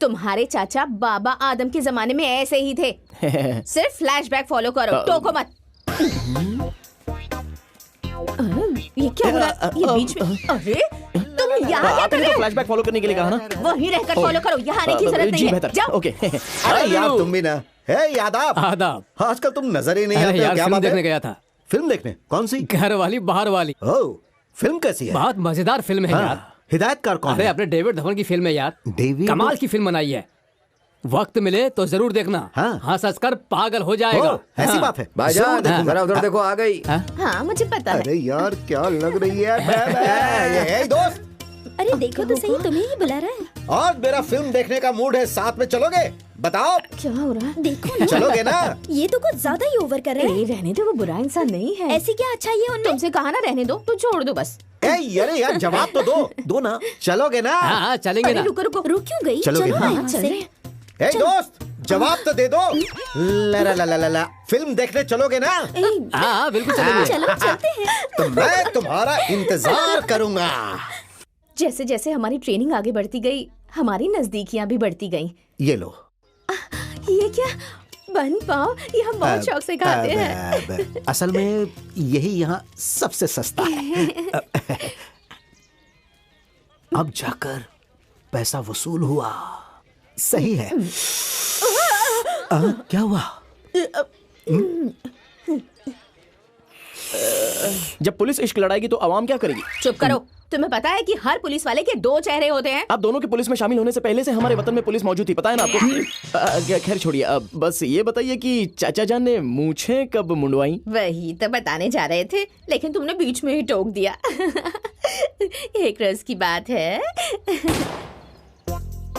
तुम्हारे चाचा बाबा आदम के जमाने में ऐसे ही थे। सिर्फ फ्लैशबैक फॉलो करो, टोको मत। ये क्या हो रहा है? ये बीच में? अरे तुम यहाँ क्या कर रहे हो? फ्लैशबैक फॉलो करने के लिए कहा ना? वहीं रहकर फॉलो करो, यहाँ आने की जरूरत नहीं जी है। बेहतर। जाओ। ओके। अरे यार तुम भी ना। हे आदाब। आदाब। आजकल तुम नजर ही नहीं अरे आते हो, यार, क्या फिल्म बात है? देखने गया था। फिल्म देखने? कौन सी? घर वाली बाहर वाली। ओह, फिल्म कैसी है? बहुत मजेदार फिल्म है यार। हिदायतकार कौन अरे है? अपने डेविड धवन की फिल्म है यार। डेविड? कमाल की फिल्म बनाई है। वक्त मिले तो जरूर देखना। हंस हंस कर पागल हो जाएगा। ऐसी बात है? भाईजान जरा उधर देखो, आ गई। हाँ मुझे पता है। अरे यार क्या लग रही है। दोस्त अरे देखो तो सही, तुम्हें ही बुला रहा है। आज मेरा फिल्म देखने का मूड है, साथ में चलोगे? बताओ क्या हो रहा है? देखो ना, चलोगे ना? ये तो कुछ ज्यादा ही ओवर कर रहे हैं। रहने दो, वो बुरा इंसान नहीं है। ऐसी क्या अच्छा ये उनमें? तुमसे कहा ना रहने दो, तो छोड़ दो बस। अरे यार जवाब तो दो ना। चलोगे ना? हाँ चलेंगे ना। रुको रुको, रुक क्यों गई? चलोगे चलो ना? यहाँ चल से। रहे हैं। दोस्त जवाब तो दे दो। ला ला ला ला ला, फिल्म देखने चलोगे ना? हाँ बिल्कुल चलेंगे। चलो चलते हैं। तो मैं तुम्हारा इंतजार करूंगा। जैसे जैसे हमारी ट्रेनिंग आगे बढ़ती गई, हमारी नजदीकियां भी बढ़ती गईं। ये लो। ये क्या? बन पाव, ये हम बहुत शौक से खाते हैं। असल में यही यहाँ सबसे सस्ता है। अब जाकर पैसा वसूल हुआ। सही है। क्या हुआ? जब पुलिस इश्क लड़ाएगी तो आवाम क्या करेगी? चुप करो। तुम्हें पता है कि हर पुलिस वाले के 2 चेहरे होते हैं? आप दोनों के पुलिस में शामिल होने से पहले से हमारे वतन में पुलिस मौजूद थी, पता है ना आपको? खैर छोड़िए, अब बस ये बताइए कि चाचा जान ने मूछें कब मुंडवाई? वही तो बताने जा रहे थे, लेकिन तुमने बीच में ही टोक दिया। एक रोज की बात है।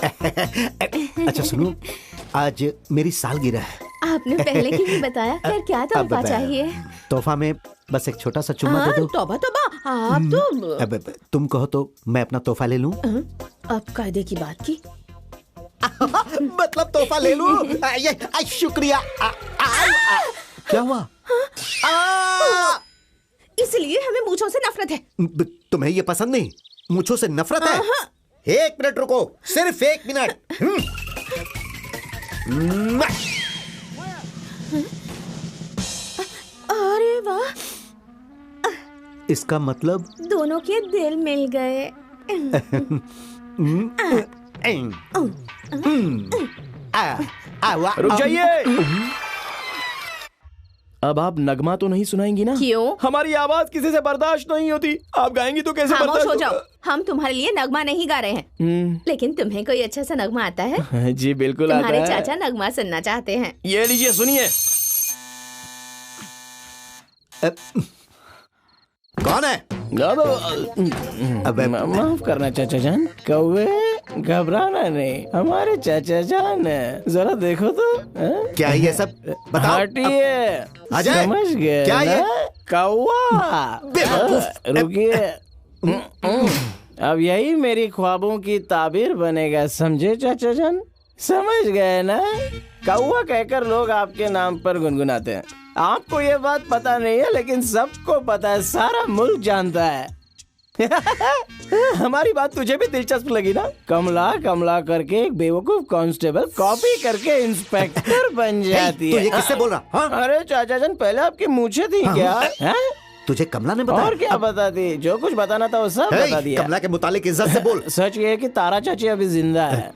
अच्छा सुनो, आज मेरी सालगिरह है। आपने पहले क्यों नहीं बताया? फिर क्या तोहफा चाहिए? तोहफा में बस एक छोटा सा चुम्मा दे दो। तौबा तौबा, आप तो अब तुम कहो तो मैं अपना तोहफा ले लूं। अब कायदे की बात की। मतलब तोहफा ले लूं? शुक्रिया। क्या हुआ? इसलिए हमें मूंछों से नफरत है। तुम्हें ये पसंद नहीं? मूंछों से नफरत है? 1 मिनट रुको, सिर्फ 1 मिनट। अरे वाह, इसका मतलब दोनों के दिल मिल गए। रुक जाइए। अब आप नगमा तो नहीं सुनाएंगी ना? क्यों? हमारी आवाज किसी से बर्दाश्त नहीं होती। आप गाएंगी तो कैसे खामोश बर्दाश्त हो जाओ। हम तुम्हारे लिए नगमा नहीं गा रहे हैं। लेकिन तुम्हें कोई अच्छा सा नगमा आता है? जी बिल्कुल आता तुम्हारे है। चाचा नगमा सुनना चाहते हैं। ये लीजिए सुनिए। कौन है? अबे माफ करना चाचा जान, कौवे घबराना नहीं, हमारे चाचा जान है। जरा देखो तो। क्या ये सब? बताओ। हटिए, अजय, समझ गए क्या ये? ना? कौवा। रुकिए। अब यही मेरी ख्वाबों की ताबीर बनेगा, समझे चाचा जान? समझ गए ना? कौवा कहकर लोग आपके नाम पर गुनगुनाते हैं। आपको ये बात पता नहीं है, लेकिन सबको पता है, सारा मुल्क जानता है। हमारी बात तुझे भी दिलचस्प लगी ना? कमला कमला करके एक बेवकूफ कांस्टेबल कॉपी करके इंस्पेक्टर बन जाती है। तू ये किससे बोल रहा? हाँ? अरे चाचा जान, पहले आपकी मूछें थी क्या? हैं? तुझे कमला ने बताया? और क्या बता दी? जो कुछ बताना था वो सब बता दिया। कमला के मुतालिक इज्जत से बोल। सच ये है कि तारा चाची अभी जिंदा है।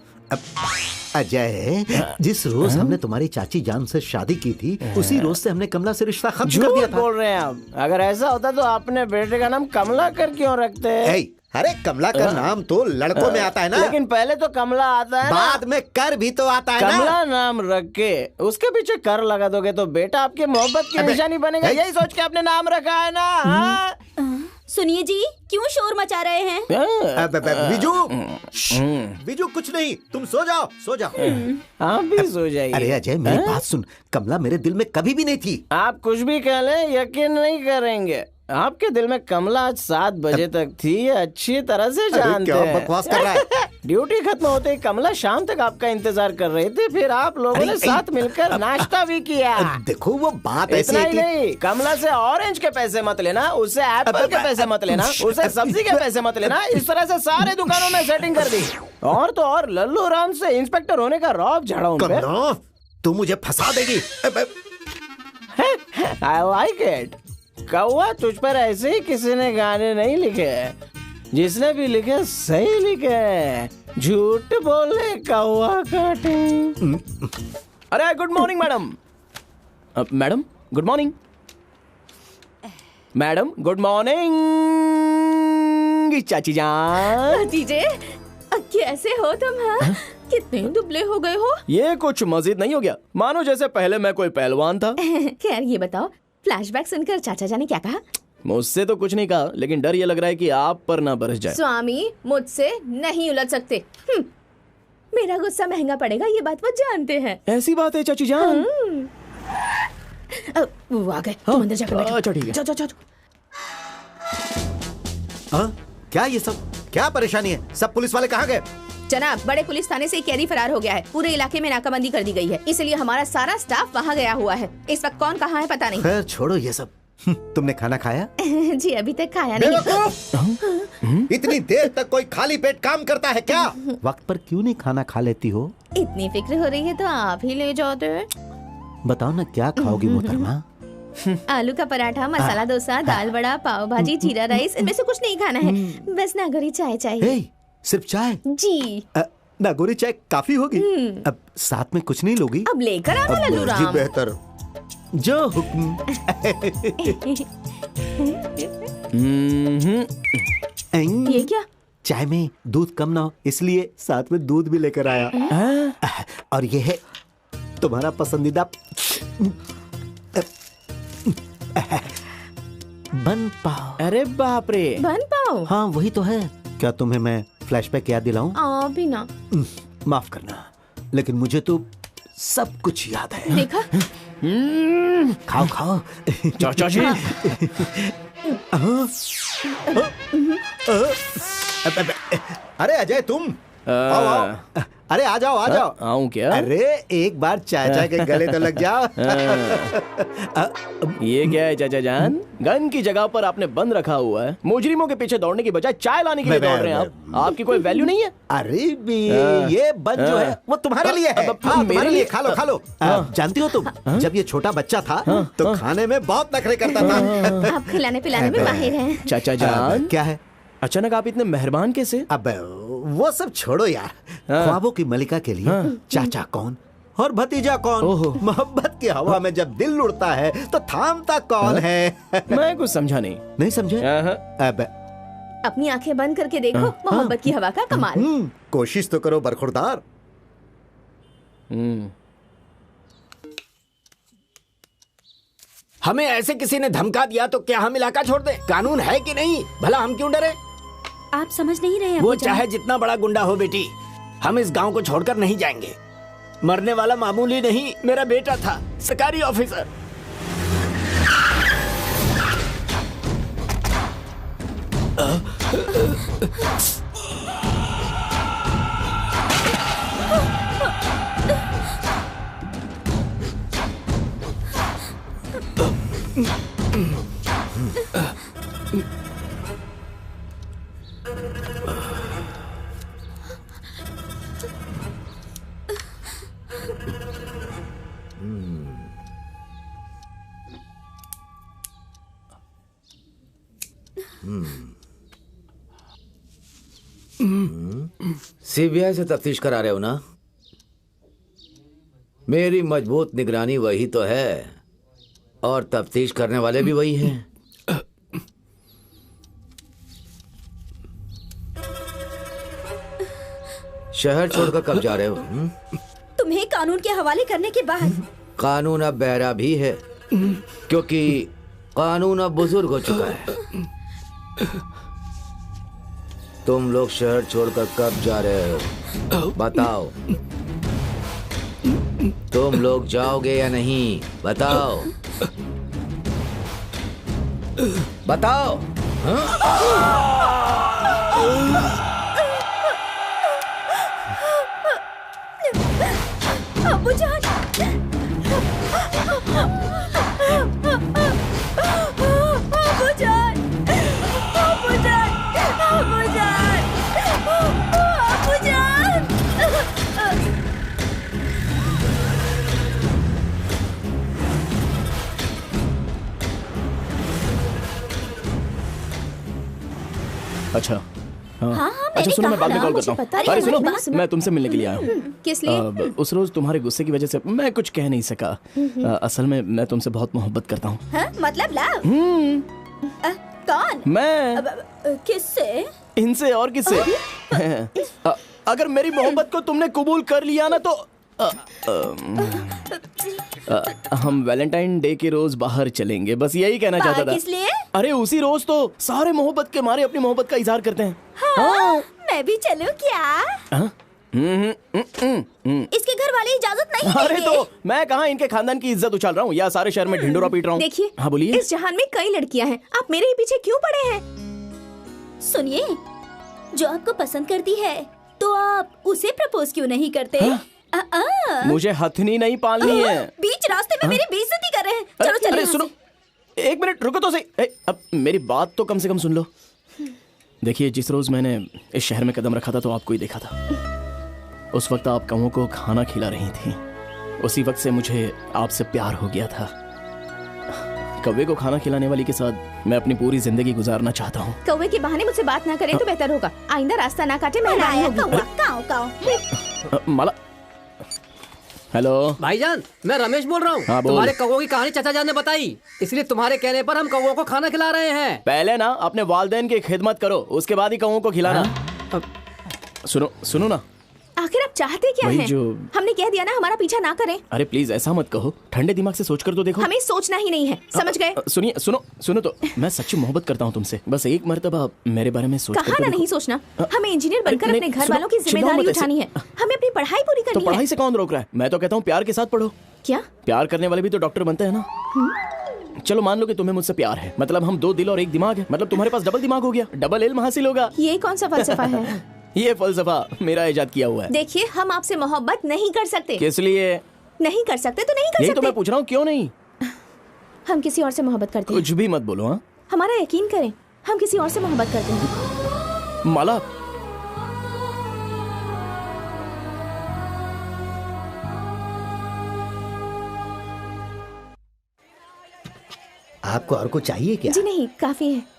अजय, जिस रोज हमने तुम्हारी चाची जान से शादी की थी, उसी रोज से हमने कमला से रिश्ता खत्म कर दिया था। बोल रहे हैं आप? अगर ऐसा होता तो आपने बेटे का नाम कमला कर क्यों रखते हैं? अरे कमला का नाम तो लड़कों में आता है ना। लेकिन पहले तो कमला आता है, बाद में कर भी तो आता है ना। कमला नाम रख के उसके पीछे कर लगा दोगे तो बेटा आपके मोहब्बत की निशानी बनेगा। यही सोच के आपने नाम रखा है ना? सुनिए जी, क्यों शोर मचा रहे हैं? बिजू, बिजू कुछ नहीं, तुम सो जाओ, सो जाओ। आप भी सो जाइए। अरे अजय, मेरी बात सुन, कमला मेरे दिल में कभी भी नहीं थी। आप कुछ भी कह लें, यकीन नहीं करेंगे। आपके दिल में कमला आज 7 बजे तक थी, ये अच्छी तरह से जानते हैं। क्या बकवास कर रहा है? ड्यूटी खत्म होते ही कमला शाम तक आपका इंतजार कर रही थी, फिर आप लोगों ने साथ मिलकर नाश्ता भी किया। देखो वो बात ऐसी इतना है ही कि नहीं, कमला से ऑरेंज के पैसे मत लेना, उससे एप्पल के पैसे मत लेना, उससे सब्जी के पैसे मत लेना। इस तरह से सारे दुकानों में सेटिंग कर दी। और तो और लल्लू राम से इंस्पेक्टर होने का रौब झाड़ा उन पे। तू मुझे फंसा देगी। I like it। कौवा, तुझ पर ऐसे ही किसी ने गाने नहीं लिखे, जिसने भी लिखे सही लिखे। झूठ बोले कौवा काटे। अरे good morning madam. Madam good morning. Madam good morning. चाची जान। जीजे, कैसे हो तुम? हाँ? कितने दुबले हो गए हो? ये कुछ मजीद नहीं हो गया, मानो जैसे पहले मैं कोई पहलवान था। खैर ये बताओ, फ्लैशबैक सुनकर चाचा जान ने क्या कहा? मुझसे तो कुछ नहीं कहा, लेकिन डर ये लग रहा है कि आप पर ना बरस जाए। स्वामी मुझसे नहीं उलझ सकते। मेरा गुस्सा महंगा पड़ेगा, ये बात वो जानते हैं। ऐसी बात है चाची जान। वो आ गए, तुम अंदर जाकर बैठो। अच्छा ठीक है। जाओ जाओ जाओ। क्या ये सब, क्या परेशानी है? सब पुलिस वाले कहाँ गए? जनाब, बड़े पुलिस थाने से एक कैदी फरार हो गया है। पूरे इलाके में नाकाबंदी कर दी गई है, इसलिए हमारा सारा स्टाफ वहाँ गया हुआ है। इस वक्त कौन कहाँ है पता नहीं। खैर छोड़ो ये सब। तुमने खाना खाया? जी अभी तक खाया नहीं। इतनी देर तक कोई खाली पेट काम करता है क्या? वक्त पर क्यों नहीं खाना खा लेती हो? इतनी फिक्र हो रही है तो आप ही ले जाते। बताओ ना क्या खाओगी मोहतरमा? आलू का पराठा, मसाला डोसा, दाल बड़ा, पाव भाजी, जीरा राइस, इनमें से कुछ नहीं खाना है। बस नागौरी चाय चाहिए। सिर्फ चाय? जी। नागौरी चाय काफी होगी। अब साथ में कुछ नहीं लोगी? अब लेकर आओ लल्लू जी राम। बेहतर, जो हुक्म। ये क्या? चाय में दूध कम ना हो इसलिए साथ में दूध भी लेकर आया। और ये है तुम्हारा पसंदीदा बन पाव। अरे बाप रे, बन पाव? हाँ वही तो है। क्या तुम्हें मैं फ्लैशबैक याद दिलाऊं? अभी ना। माफ करना, लेकिन मुझे तो सब कुछ याद है। देखा? खाओ खाओ। चाचा जी। अरे अजय तुम आओ आओ। अरे आ जाओ आ जाओ। आऊं क्या? अरे एक बार चाचा के गले तो लग जाओ। ये क्या है चाचा जान? गन की जगह पर आपने बंद रखा हुआ है। मुजरिमों के पीछे दौड़ने की बजाय चाय लाने के लिए दौड़ रहे हैं आप। आपकी कोई वैल्यू नहीं है? अरे भी ये बन जो है वो तुम्हारे लिए है। हाँ, तुम्हारे लिए। खा लो खा लो। जानती हो तुम, जब ये छोटा बच्चा था तो खाने में बहुत नखरे करता था। आप खिलाने पिलाने में माहिर हैं। चाचा जान क्या है? अचानक आप इतने मेहरबान कैसे? अब वो सब छोड़ो यार। ख्वाबों की मलिका के लिए चाचा कौन और भतीजा कौन? मोहब्बत की हवा में जब दिल उड़ता है तो थामता कौन है? मैं कुछ समझा नहीं। नहीं समझे? अब अपनी आंखें बंद करके देखो मोहब्बत की हवा का कमाल। कोशिश तो करो बरखुरदार। हमें ऐसे किसी ने धमका दिया तो क्या हम इलाका छोड़ दें? कानून है कि नहीं? भला हम क्यों डरे? आप समझ नहीं रहे हैं। वो चाहे जितना बड़ा गुंडा हो बेटी, हम इस गांव को छोड़कर नहीं जाएंगे। मरने वाला मामूली नहीं, मेरा बेटा था, सरकारी ऑफिसर। सीबीआई से तफ्तीश करा रहे हो ना? मेरी मजबूत निगरानी वही तो है और तफ्तीश करने वाले भी वही हैं। शहर छोड़कर कब जा रहे हो? तुम्हें कानून के हवाले करने के बाद। कानून अब बहरा भी है, क्योंकि कानून अब बुजुर्ग हो चुका है। तुम लोग शहर छोड़कर कब जा रहे हो? बताओ। तुम लोग जाओगे या नहीं? बताओ बताओ। अबूजान, अबूजान, अबूजान, अबूजान, अबूजान। अच्छा हाँ, हाँ, अच्छा सुनो, मैं बाद में कॉल मुझे करता पता हूँ। है, अरे सुनो, मुझे सुनो। मैं तुमसे मिलने के लिए आया हूँ। किस लिए? उस रोज तुम्हारे गुस्से की वजह से मैं कुछ कह नहीं सका। असल में मैं तुमसे बहुत मोहब्बत करता हूँ। हाँ, मतलब लव? कौन? मैं किससे? इनसे और किससे? अगर मेरी मोहब्बत को तुमने कबूल कर लिया ना तो हम वैलेंटाइन डे के रोज बाहर चलेंगे। बस यही कहना चाहता था। किस लिए? अरे उसी रोज तो सारे मोहब्बत के मारे अपनी मोहब्बत का इजहार करते हैं। हाँ, मैं भी चलूं क्या? हाँ? इसके घर वाले इजाजत नहीं अरे देंगे। तो मैं कहाँ इनके खानदान की इज्जत उछाल रहा हूँ या सारे शहर में ढिंडोरा पीट रहा हूँ? देखिए, हाँ बोलिए। इस जहान में कई लड़कियां हैं, आप मेरे ही पीछे क्यों पड़े हैं? सुनिए, जो आपको पसंद करती है तो आप उसे प्रपोज क्यों नहीं करते? हाँ? मुझे हथनी नहीं पालनी है। बीच रास्ते में मेरी बेइज्जती कर रहे हैं। चलो चलो। अरे सुनो, एक मिनट रुको तो सही। अब मेरी बात तो कम से कम सुन लो। देखिए, जिस रोज मैंने इस शहर में कदम रखा था तो आपको ही देखा था। उस वक्त आप कौओं को खाना खिला रही थी। उसी वक्त से मुझे आपसे प्यार हो गया था। कौवे को खाना खिलाने वाली के साथ मैं अपनी पूरी जिंदगी गुजारना चाहता हूँ। कौवे के बहाने मुझसे बात ना करें तो बेहतर होगा। आइंदा रास्ता ना काटे, मेहरबानी होगी। काओ काओ। माला, हेलो भाईजान, मैं रमेश बोल रहा हूँ। हाँ, बोल। तुम्हारे कौवों की कहानी चाचा जान ने बताई, इसलिए तुम्हारे कहने पर हम कौवों को खाना खिला रहे हैं। पहले ना अपने वालिदैन की खिदमत करो, उसके बाद ही कौवों को खिलाना। सुनो सुनो ना, आखिर आप चाहते क्या वही हैं? हमने कह दिया ना, हमारा पीछा ना करें। अरे प्लीज ऐसा मत कहो, ठंडे दिमाग से सोच कर तो देखो। हमें सोचना ही नहीं है, समझ गए? सुनिए, सुनो तो, मैं सच्ची मोहब्बत करता हूँ तुमसे। बस एक मर्तबा मेरे बारे में सोच कर कहा तो ना देखो। नहीं सोचना। हमें इंजीनियर बनकर नहीं, अपने घर सुनो, वालों की चिल्लाओ जिम्मेदारी मत ऐसे। उठानी है। हमें अपनी पढ़ाई पूरी तो करनी है। पढ़ाई से कौन रोक रहा है? मैं तो कहता हूँ प्यार के साथ पढ़ो। क्या? प्यार करने वाले भी तो डॉक्टर बनते हैं ना। चलो मान लो कि तुम्हें मुझसे प्यार है, मतलब हम दो दिल और एक दिमाग है, मतलब तुम्हारे पास डबल दिमाग हो गया, डबल इल्म हासिल होगा। ये कौन सा फलसफा है? ये फलसफा मेरा इजाद किया हुआ है। देखिए, हम आपसे मोहब्बत नहीं कर सकते। किस लिए? नहीं कर सकते तो नहीं कर यही सकते। तो मैं पूछ रहा हूँ, क्यों नहीं? हम किसी और से मोहब्बत करते हैं। कुछ भी मत बोलो। हाँ, हमारा यकीन करें, हम किसी और से मोहब्बत करते हैं। माला, आपको और कुछ चाहिए क्या? जी नहीं, काफी है।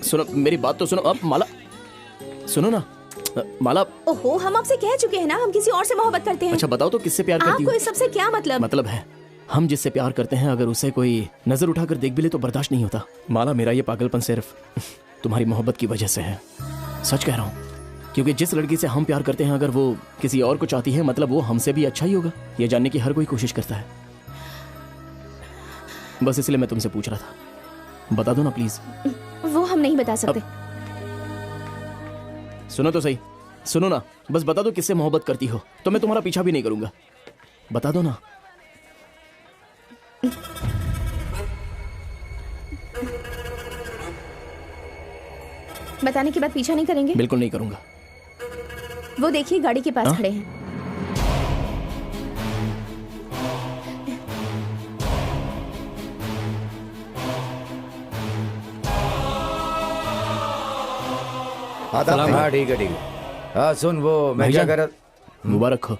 सुनो मेरी बात तो सुनो। अब माला सुनो ना। माला, ओहो, हम आपसे कह चुके हैं ना, हम किसी और से मोहब्बत करते हैं। अच्छा बताओ तो किससे प्यार करती आपको हो? इस सबसे क्या मतलब? मतलब है, हम जिससे प्यार करते हैं अगर उसे कोई नजर उठाकर देख भी ले तो बर्दाश्त नहीं होता। माला, मेरा ये पागलपन सिर्फ तुम्हारी मोहब्बत की वजह से है। सच कह रहा हूँ, क्योंकि जिस लड़की से हम प्यार करते हैं अगर वो किसी और को चाहती है, मतलब वो हमसे भी अच्छा ही होगा। ये जानने की हर कोई कोशिश करता है। बस इसलिए मैं तुमसे पूछ रहा था, बता दो ना प्लीज। वो हम नहीं बता सकते। सुनो तो सही, सुनो ना, बस बता दो किससे मोहब्बत करती हो, तो मैं तुम्हारा पीछा भी नहीं करूंगा। बता दो ना। बताने के बाद पीछा नहीं करेंगे? बिल्कुल नहीं करूंगा। वो देखिए, गाड़ी के पास खड़े हैं। हाँ ठीक है ठीक है। हाँ सुन, वो मैं क्या कर रहा। मुबारक हो।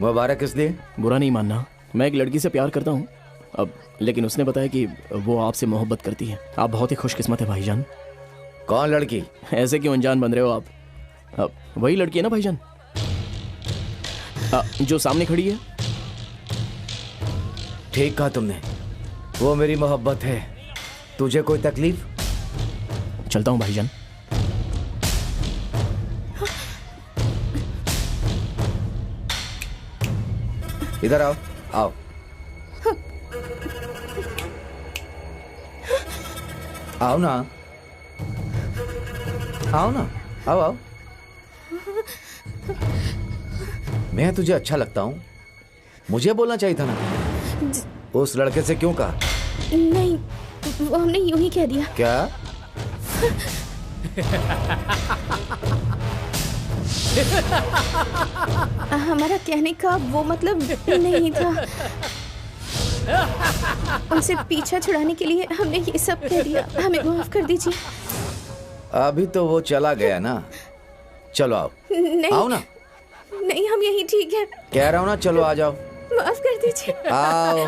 मुबारक किस लिए? बुरा नहीं मानना, मैं एक लड़की से प्यार करता हूँ अब, लेकिन उसने बताया कि वो आपसे मोहब्बत करती है। आप बहुत ही खुशकिस्मत है भाईजान। कौन लड़की? ऐसे क्यों अनजान बन रहे हो आप? अब वही लड़की है ना भाईजान, जो सामने खड़ी है। ठीक कहा तुमने, वो मेरी मोहब्बत है। तुझे कोई तकलीफ? चलता हूँ भाईजान। इधर आओ आओ। आओ ना, आओ ना, आओ आओ। मैं तुझे अच्छा लगता हूँ, मुझे बोलना चाहिए था ना। उस लड़के से क्यों कहा? नहीं, वो हमने यूं ही कह दिया। क्या? हमारा कहने का वो मतलब नहीं था। उनसे पीछा छुड़ाने के लिए हमने ये सब कह दिया। हमें माफ कर दीजिए। अभी तो वो चला गया ना, चलो आओ। नहीं, आओ ना। नहीं, हम यही ठीक है। कह रहा हूँ ना, चलो आ जाओ। माफ कर दीजिए। आओ।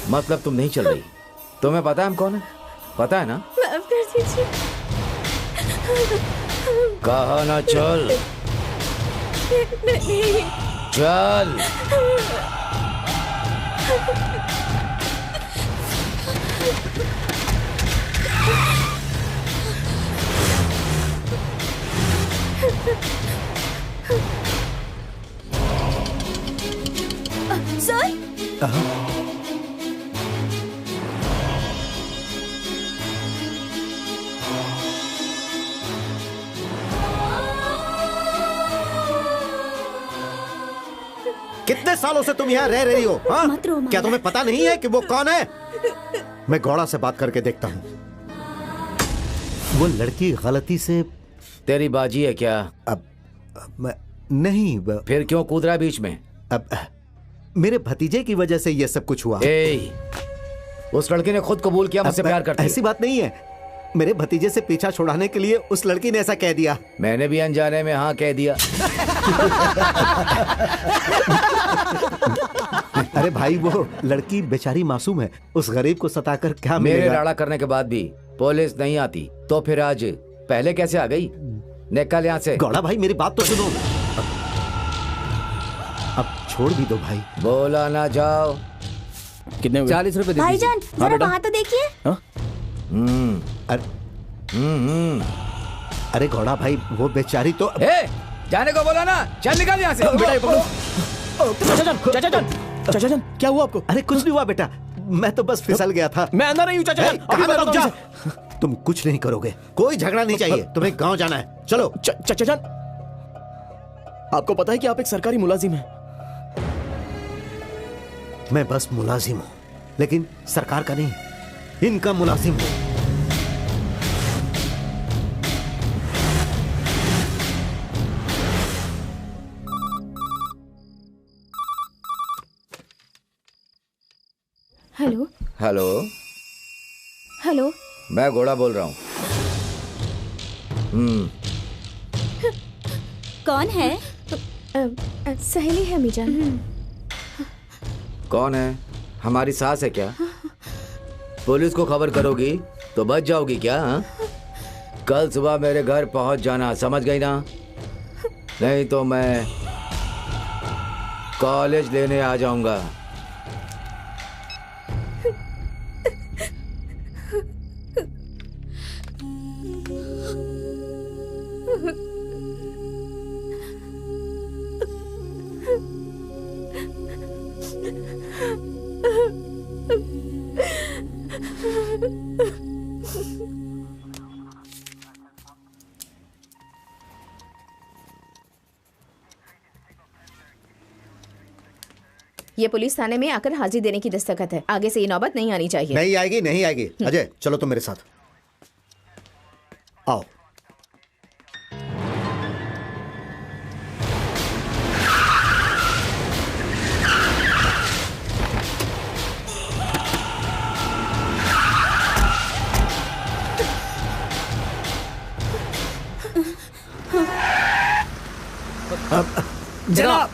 मतलब तुम नहीं चल रही? तुम्हें पता है हम कौन है? पता है ना? माफ कर दीजिए। कहा ना चल। चल। सर, कितने सालों से तुम यहाँ रह रही हो? हाँ? मत रो, क्या तुम्हें पता नहीं है कि वो कौन है? मैं गौड़ा से बात करके देखता हूँ। वो लड़की गलती से तेरी बाजी है क्या? अब नहीं। फिर क्यों कूद रहा है बीच में? अब मेरे भतीजे की वजह से ये सब कुछ हुआ। उस लड़की ने खुद कबूल किया मुझसे प्यार करती है। ऐसी बात नहीं है। मेरे भतीजे से पीछा छुड़ाने के लिए उस लड़की ने ऐसा कह दिया। मैंने भी अनजाने में हाँ कह दिया। अरे भाई, वो लड़की बेचारी मासूम है। उस गरीब को सताकर क्या मेरे मिलेगा? लाड़ा करने के बाद भी पुलिस नहीं आती तो फिर आज पहले कैसे आ गई? निकल यहाँ से। गौड़ा भाई, मेरी बात तो सुनो। अब छोड़ भी दो भाई। बोला ना जाओ। कितने हुए? 40 रुपए दे भाईजान दीजिए। जरा बेटा। वहाँ तो देखिए। हाँ? अरे गौड़ा भाई, वो बेचारी तो जाने को बोला ना। चल निकल यहाँ से। बेटा ये पकड़ो। चाचा जान, क्या हुआ आपको? अरे कुछ नहीं हुआ बेटा, मैं तो बस फिसल गया था। मैं अंदर नहीं हूँ चाचा जान। अभी कहाँ बताता जा? हूँ। तुम कुछ नहीं करोगे। कोई झगड़ा नहीं चाहिए। तुम्हें गांव जाना है। चलो। चाचा जान, आपको पता है कि आप एक सरकारी मुलाजिम हैं? मैं बस मुलाजिम हूँ, लेकिन सरकार का नहीं, इनका मुलाजिम हूँ। Hello hello, hello. मैं घोड़ा बोल रहा हूँ। कौन है? सहेली है मीजान। कौन है? हमारी सास है क्या? पुलिस को खबर करोगी तो बच जाओगी क्या? हाँ? कल सुबह मेरे घर पहुंच जाना, समझ गई ना? नहीं तो मैं कॉलेज लेने आ जाऊंगा। ये पुलिस थाने में आकर हाजिरी देने की दस्तखत है। आगे से ये नौबत नहीं आनी चाहिए। नहीं आएगी, नहीं आएगी। अजय, चलो तुम मेरे साथ आओ। जनाब,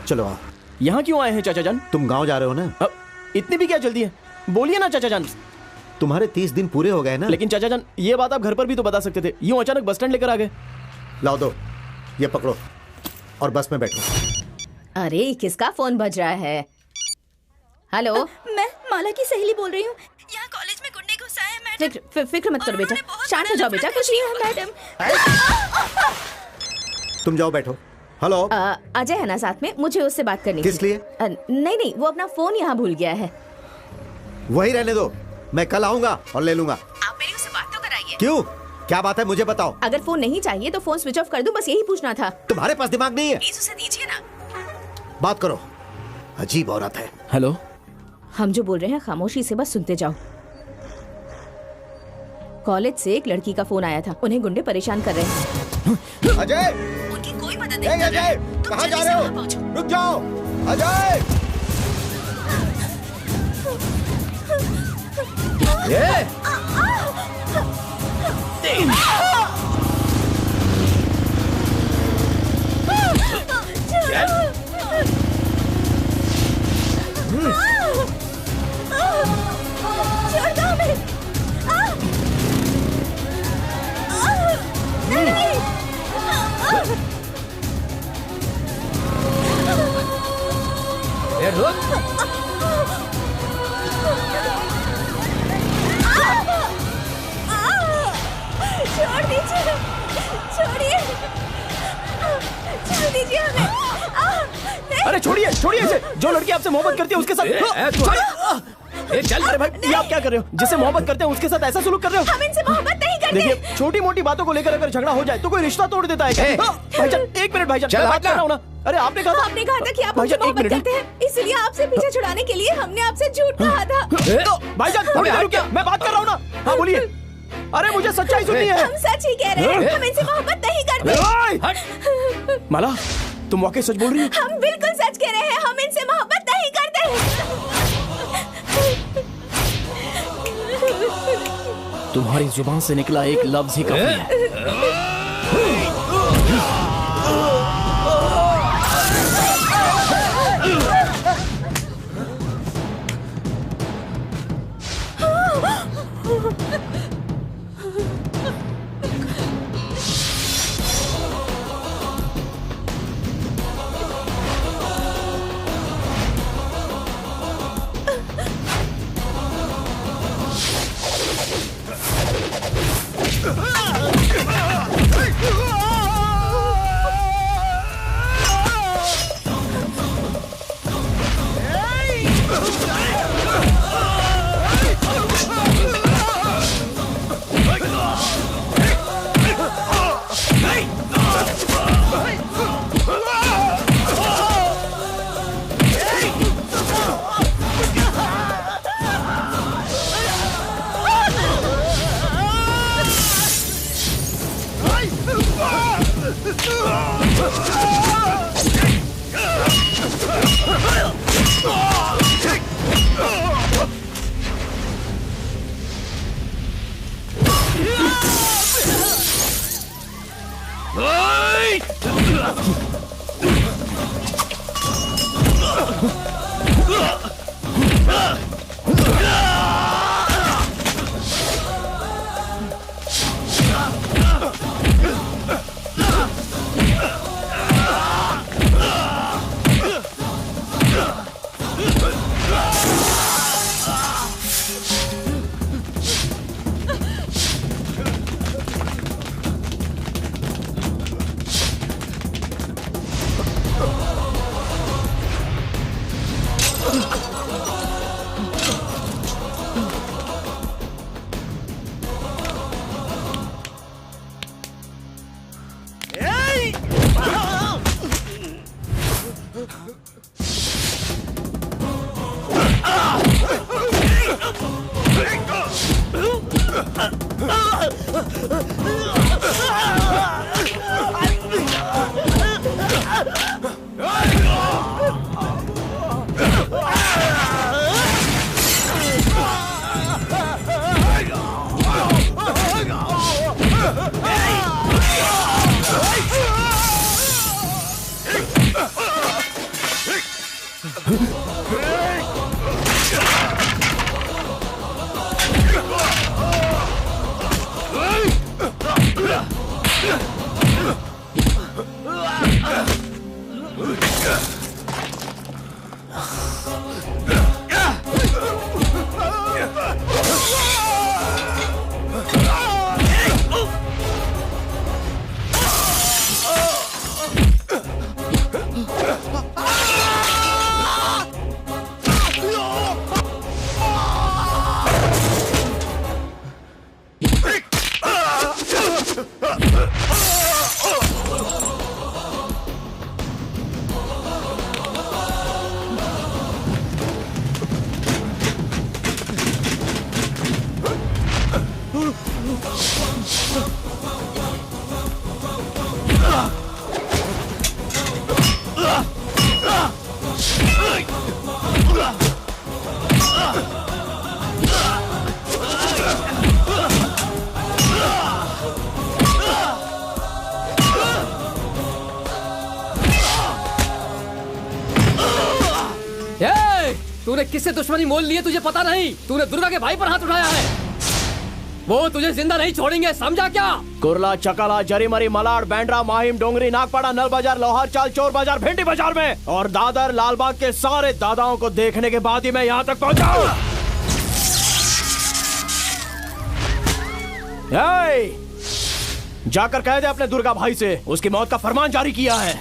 चलो आओ। यहाँ क्यों आए हैं चाचा जान? तुम गांव जा रहे हो ना? इतनी भी क्या जल्दी है? बोलिए ना चाचा जान। तुम्हारे 30 दिन पूरे हो गए ना? लेकिन चाचा जान, ये बात आप घर पर भी तो बता सकते थे। यूं अचानक बस स्टैंड लेकर आ गए। लाओ दो, ये पकड़ो और बस में बैठो। अरे किसका फोन बज रहा है? हेलो, मैं माला की सहेली बोल रही हूँ। यहाँ कॉलेज में गुंडे घुस आए हैं मैडम। फिक्र मत करो बेटा, शांत हो जाओ बेटा, कुछ नहीं हुआ मैडम। तुम जाओ बैठो। हेलो, अजय है ना साथ में? मुझे उससे बात करनी किस थी। लिए? नहीं, वो अपना फोन यहाँ भूल गया है। वही रहने दो, मैं कल आऊंगा और ले लूंगा। आप मेरी उससे बात तो कराइए। क्यों, क्या बात है मुझे बताओ। अगर फोन नहीं चाहिए तो फोन स्विच ऑफ कर दूं, बस यही पूछना था। तुम्हारे पास दिमाग नहीं है? प्लीज उसे दीजिए ना। बात करो, अजीब औरत है। हेलो, हम जो बोल रहे हैं खामोशी से बस सुनते जाओ। कॉलेज से एक लड़की का फोन आया था, उन्हें गुंडे परेशान कर रहे हैं। अजय, उनकी कोई मदद नहीं। अजय, कहाँ जा रहे हो? रुक जाओ, अजय। नहीं। छोड़िए इसे। जो लड़की आपसे मोहब्बत करती है उसके साथ चल। अरे भाई ये आप क्या कर रहे हो? जिससे मोहब्बत करते हैं उसके साथ ऐसा सुलूक कर रहे हो? हम इनसे मोहब्बत नहीं करते। देखिए छोटी मोटी बातों को लेकर अगर झगड़ा हो जाए तो कोई रिश्ता तोड़ देता है क्या? भाईजान एक मिनट भाईजान, मैं बात कर रहा हूँ ना। अरे आपने कहा था कि आप हमसे मोहब्बत करते हैं, इसलिए आपसे पीछे छुड़ाने के लिए हमने आपसे झूठ कहा था। भाईजान थोड़ी देर रुकिए, मैं बात कर रहा हूँ ना। हाँ बोलिए। अरे मुझे सच्चाई सुननी है। हम सच ही कह रहे हैं, हम इनसे मोहब्बत नहीं करते। माला तुम वाकई सच बोल रही हो? हम बिल्कुल सच कह रहे हैं, हम इनसे मोहब्बत नहीं करते। तुम्हारी जुबान से निकला एक लफ्ज ही काफी है। तूने किससे दुश्मनी मोल ली है तुझे पता नहीं? तूने दुर्गा के भाई पर हाथ उठाया है, वो तुझे जिंदा नहीं छोड़ेंगे, समझा क्या? कुरला, चकाला, जरीमरी, मलाड, बैंड्रा, माहिम, डोंगरी, नागपाड़ा, नल बाजार, लोहार चाल, चोर बाजार, भिंडी बाजार में और दादर, लालबाग के सारे दादाओं को देखने के बाद ही मैं यहाँ तक पहुँचा। जाकर कह दे अपने दुर्गा भाई से उसकी मौत का फरमान जारी किया है।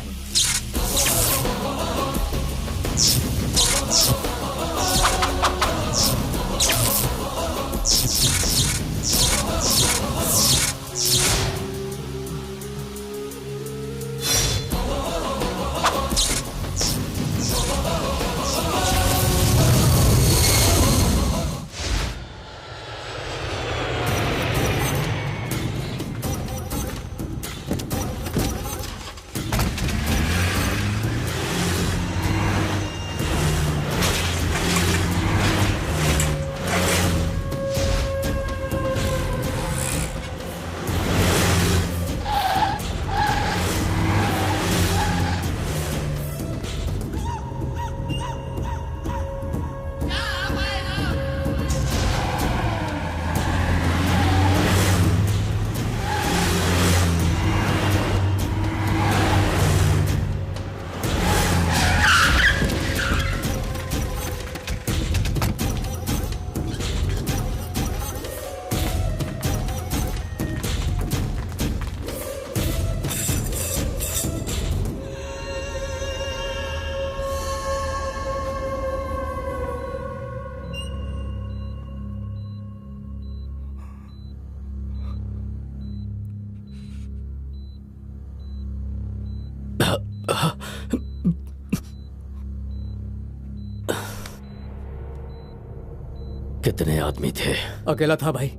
कितने आदमी थे? अकेला था भाई।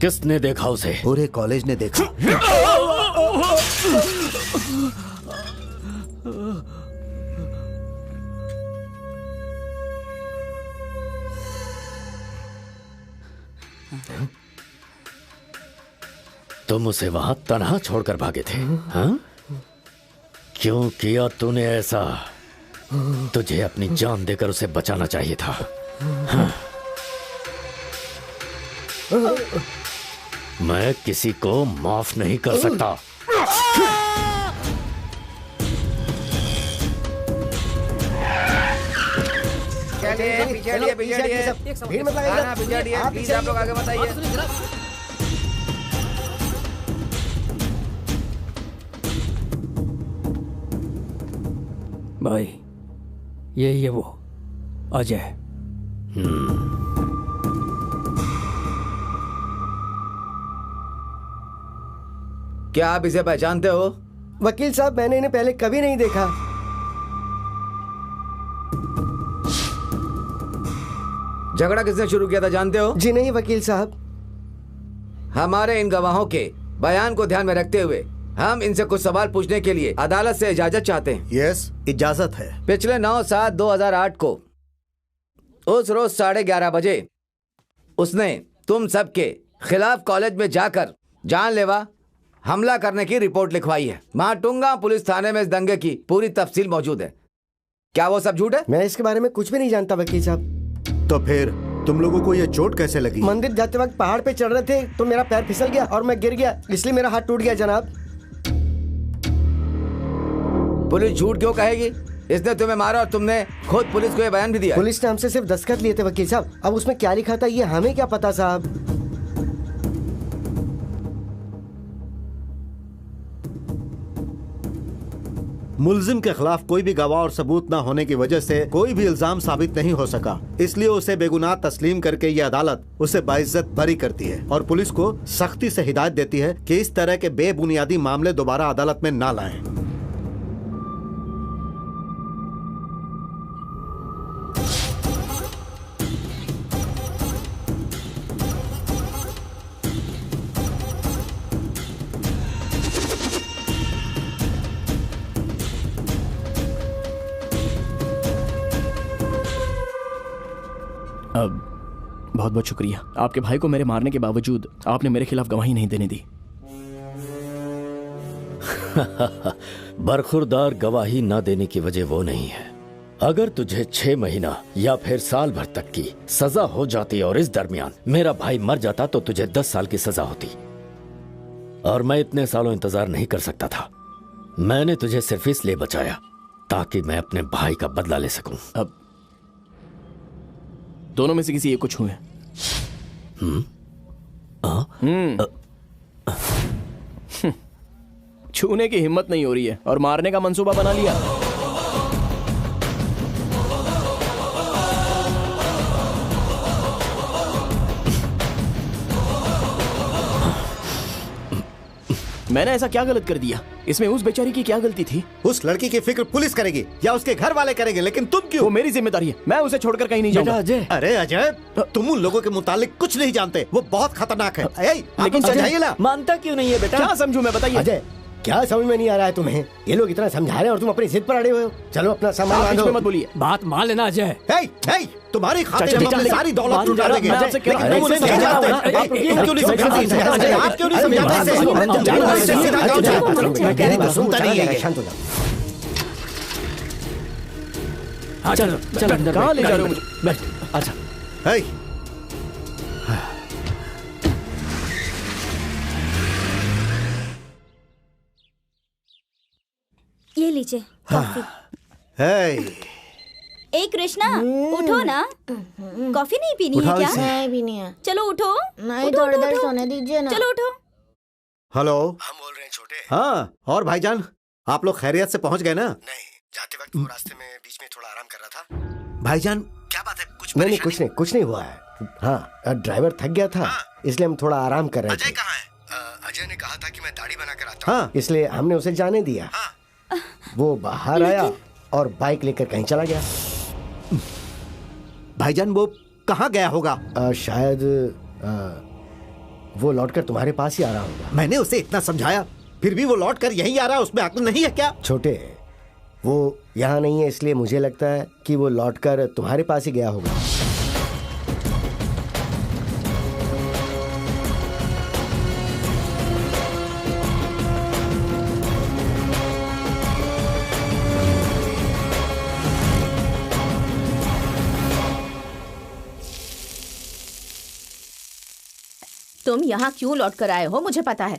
किसने देखा उसे? पूरे कॉलेज ने देखा। तुम उसे वहां तन्हा छोड़कर भागे थे, हाँ? क्यों किया तूने ऐसा? तुझे अपनी जान देकर उसे बचाना चाहिए था। हाँ। मैं किसी को माफ नहीं कर सकता। पीछे भीड़ मत लगाइए। प्लीज आप लोग आगे बताइए। भाई यही है वो अजय। क्या आप इसे पहचानते हो? वकील साहब, मैंने इन्हें पहले कभी नहीं देखा। झगड़ा किसने शुरू किया था जानते हो? जी नहीं वकील साहब। हमारे इन गवाहों के बयान को ध्यान में रखते हुए हम इनसे कुछ सवाल पूछने के लिए अदालत से इजाजत चाहते हैं। यस, इजाजत है। पिछले 9/7/2008 को उस रोज 11:30 बजे उसने तुम सबके खिलाफ कॉलेज में जाकर जानलेवा हमला करने की रिपोर्ट लिखवाई है। माटुंगा पुलिस थाने में इस दंगे की पूरी तफसील मौजूद है। क्या वो सब झूठ है? मैं इसके बारे में कुछ भी नहीं जानता वकील साहब। तो फिर तुम लोगों को ये चोट कैसे लगी? मंदिर जाते वक्त पहाड़ पे चढ़ रहे थे तो मेरा पैर फिसल गया और मैं गिर गया, इसलिए मेरा हाथ टूट गया जनाब। पुलिस झूठ क्यों कहेगी? इसने तुम्हें मारा और तुमने खुद पुलिस को ये बयान भी दिया। पुलिस ने हमसे सिर्फ दस्तखत लिए थे वकील साहब, अब उसमें क्या लिखा था ये हमें क्या पता साहब। मुल्जिम के खिलाफ कोई भी गवाह और सबूत न होने की वजह से कोई भी इल्जाम साबित नहीं हो सका, इसलिए उसे बेगुनाह तस्लीम करके ये अदालत उसे बाइज्जत बरी करती है और पुलिस को सख्ती से हिदायत देती है कि इस तरह के बेबुनियादी मामले दोबारा अदालत में ना लाएं। बहुत बहुत शुक्रिया। आपके भाई को मेरे मारने के बावजूद आपने मेरे खिलाफ गवाही नहीं देने दी। बरखुरदार गवाही ना देने की वजह वो नहीं है। अगर तुझे 6 महीना या फिर साल भर तक की सजा हो जाती और इस दरमियान मेरा भाई मर जाता तो तुझे 10 साल की सजा होती, और मैं इतने सालों इंतजार नहीं कर सकता था। मैंने तुझे सिर्फ इसलिए बचाया ताकि मैं अपने भाई का बदला ले सकूं। अब दोनों में से किसी एक को छुए। छूने की हिम्मत नहीं हो रही है और मारने का मंसूबा बना लिया। मैंने ऐसा क्या गलत कर दिया? इसमें उस बेचारी की क्या गलती थी? उस लड़की की फिक्र पुलिस करेगी या उसके घर वाले करेंगे, लेकिन तुम क्यों? वो मेरी जिम्मेदारी है, मैं उसे छोड़कर कहीं नहीं जाऊंगा। अजय, अरे अजय, तुम उन लोगों के मुतालिक कुछ नहीं जानते, वो बहुत खतरनाक है। लेकिन समझाइए ना। मानता क्यों नहीं है बेटा? क्या समझूं मैं, बताइए। अजय, क्या समझ में नहीं आ रहा है तुम्हें? ये लोग इतना समझा रहे हैं और तुम अपनी जिद पर अड़े हुए हो। चलो अपना सामान बांधो। मत बोलिए, बात मान लेना अजय। तुम्हारी खातिर हम अपनी सारी दौलत लुटा देंगे। मैं आपसे कह रहा हूं, आप क्यों नहीं समझाते? आप क्यों नहीं समझाते? सुनता नहीं है। शांत हो जाओ। हाँ चलो चलो अंदर। कहाँ ले जा रहे हो मुझे? बैठ। अच्छा ये लीजिए कॉफी। ए कृष्णा, उठो ना। कॉफी नहीं पीनी है क्या? नहीं पीनी है। चलो उठो। नहीं, थोड़ी देर सोने दीजिए ना। चलो उठो। हेलो, हम बोल रहे हैं छोटे। हाँ, और भाईजान आप लोग खैरियत से पहुंच गए ना? नहीं, जाते वक्त वो रास्ते में बीच में थोड़ा आराम कर रहा था। भाईजान क्या बात है? नहीं, कुछ नहीं हुआ है। हाँ, ड्राइवर थक गया था, इसलिए हम थोड़ा आराम कर रहे थे। अजय कहाँ है? अजय ने कहा था कि मैं दाढ़ी बना कर आता हूँ, इसलिए हमने उसे जाने दिया। वो बाहर आया और बाइक लेकर कहीं चला गया। भाईजान वो कहाँ गया होगा? शायद वो लौटकर तुम्हारे पास ही आ रहा होगा। मैंने उसे इतना समझाया, फिर भी वो लौट कर यहीं आ रहा है। उसमें अक्ल नहीं है क्या? छोटे, वो यहाँ नहीं है, इसलिए मुझे लगता है कि वो लौटकर तुम्हारे पास ही गया होगा। तुम यहाँ क्यों लौट कर आए हो मुझे पता है,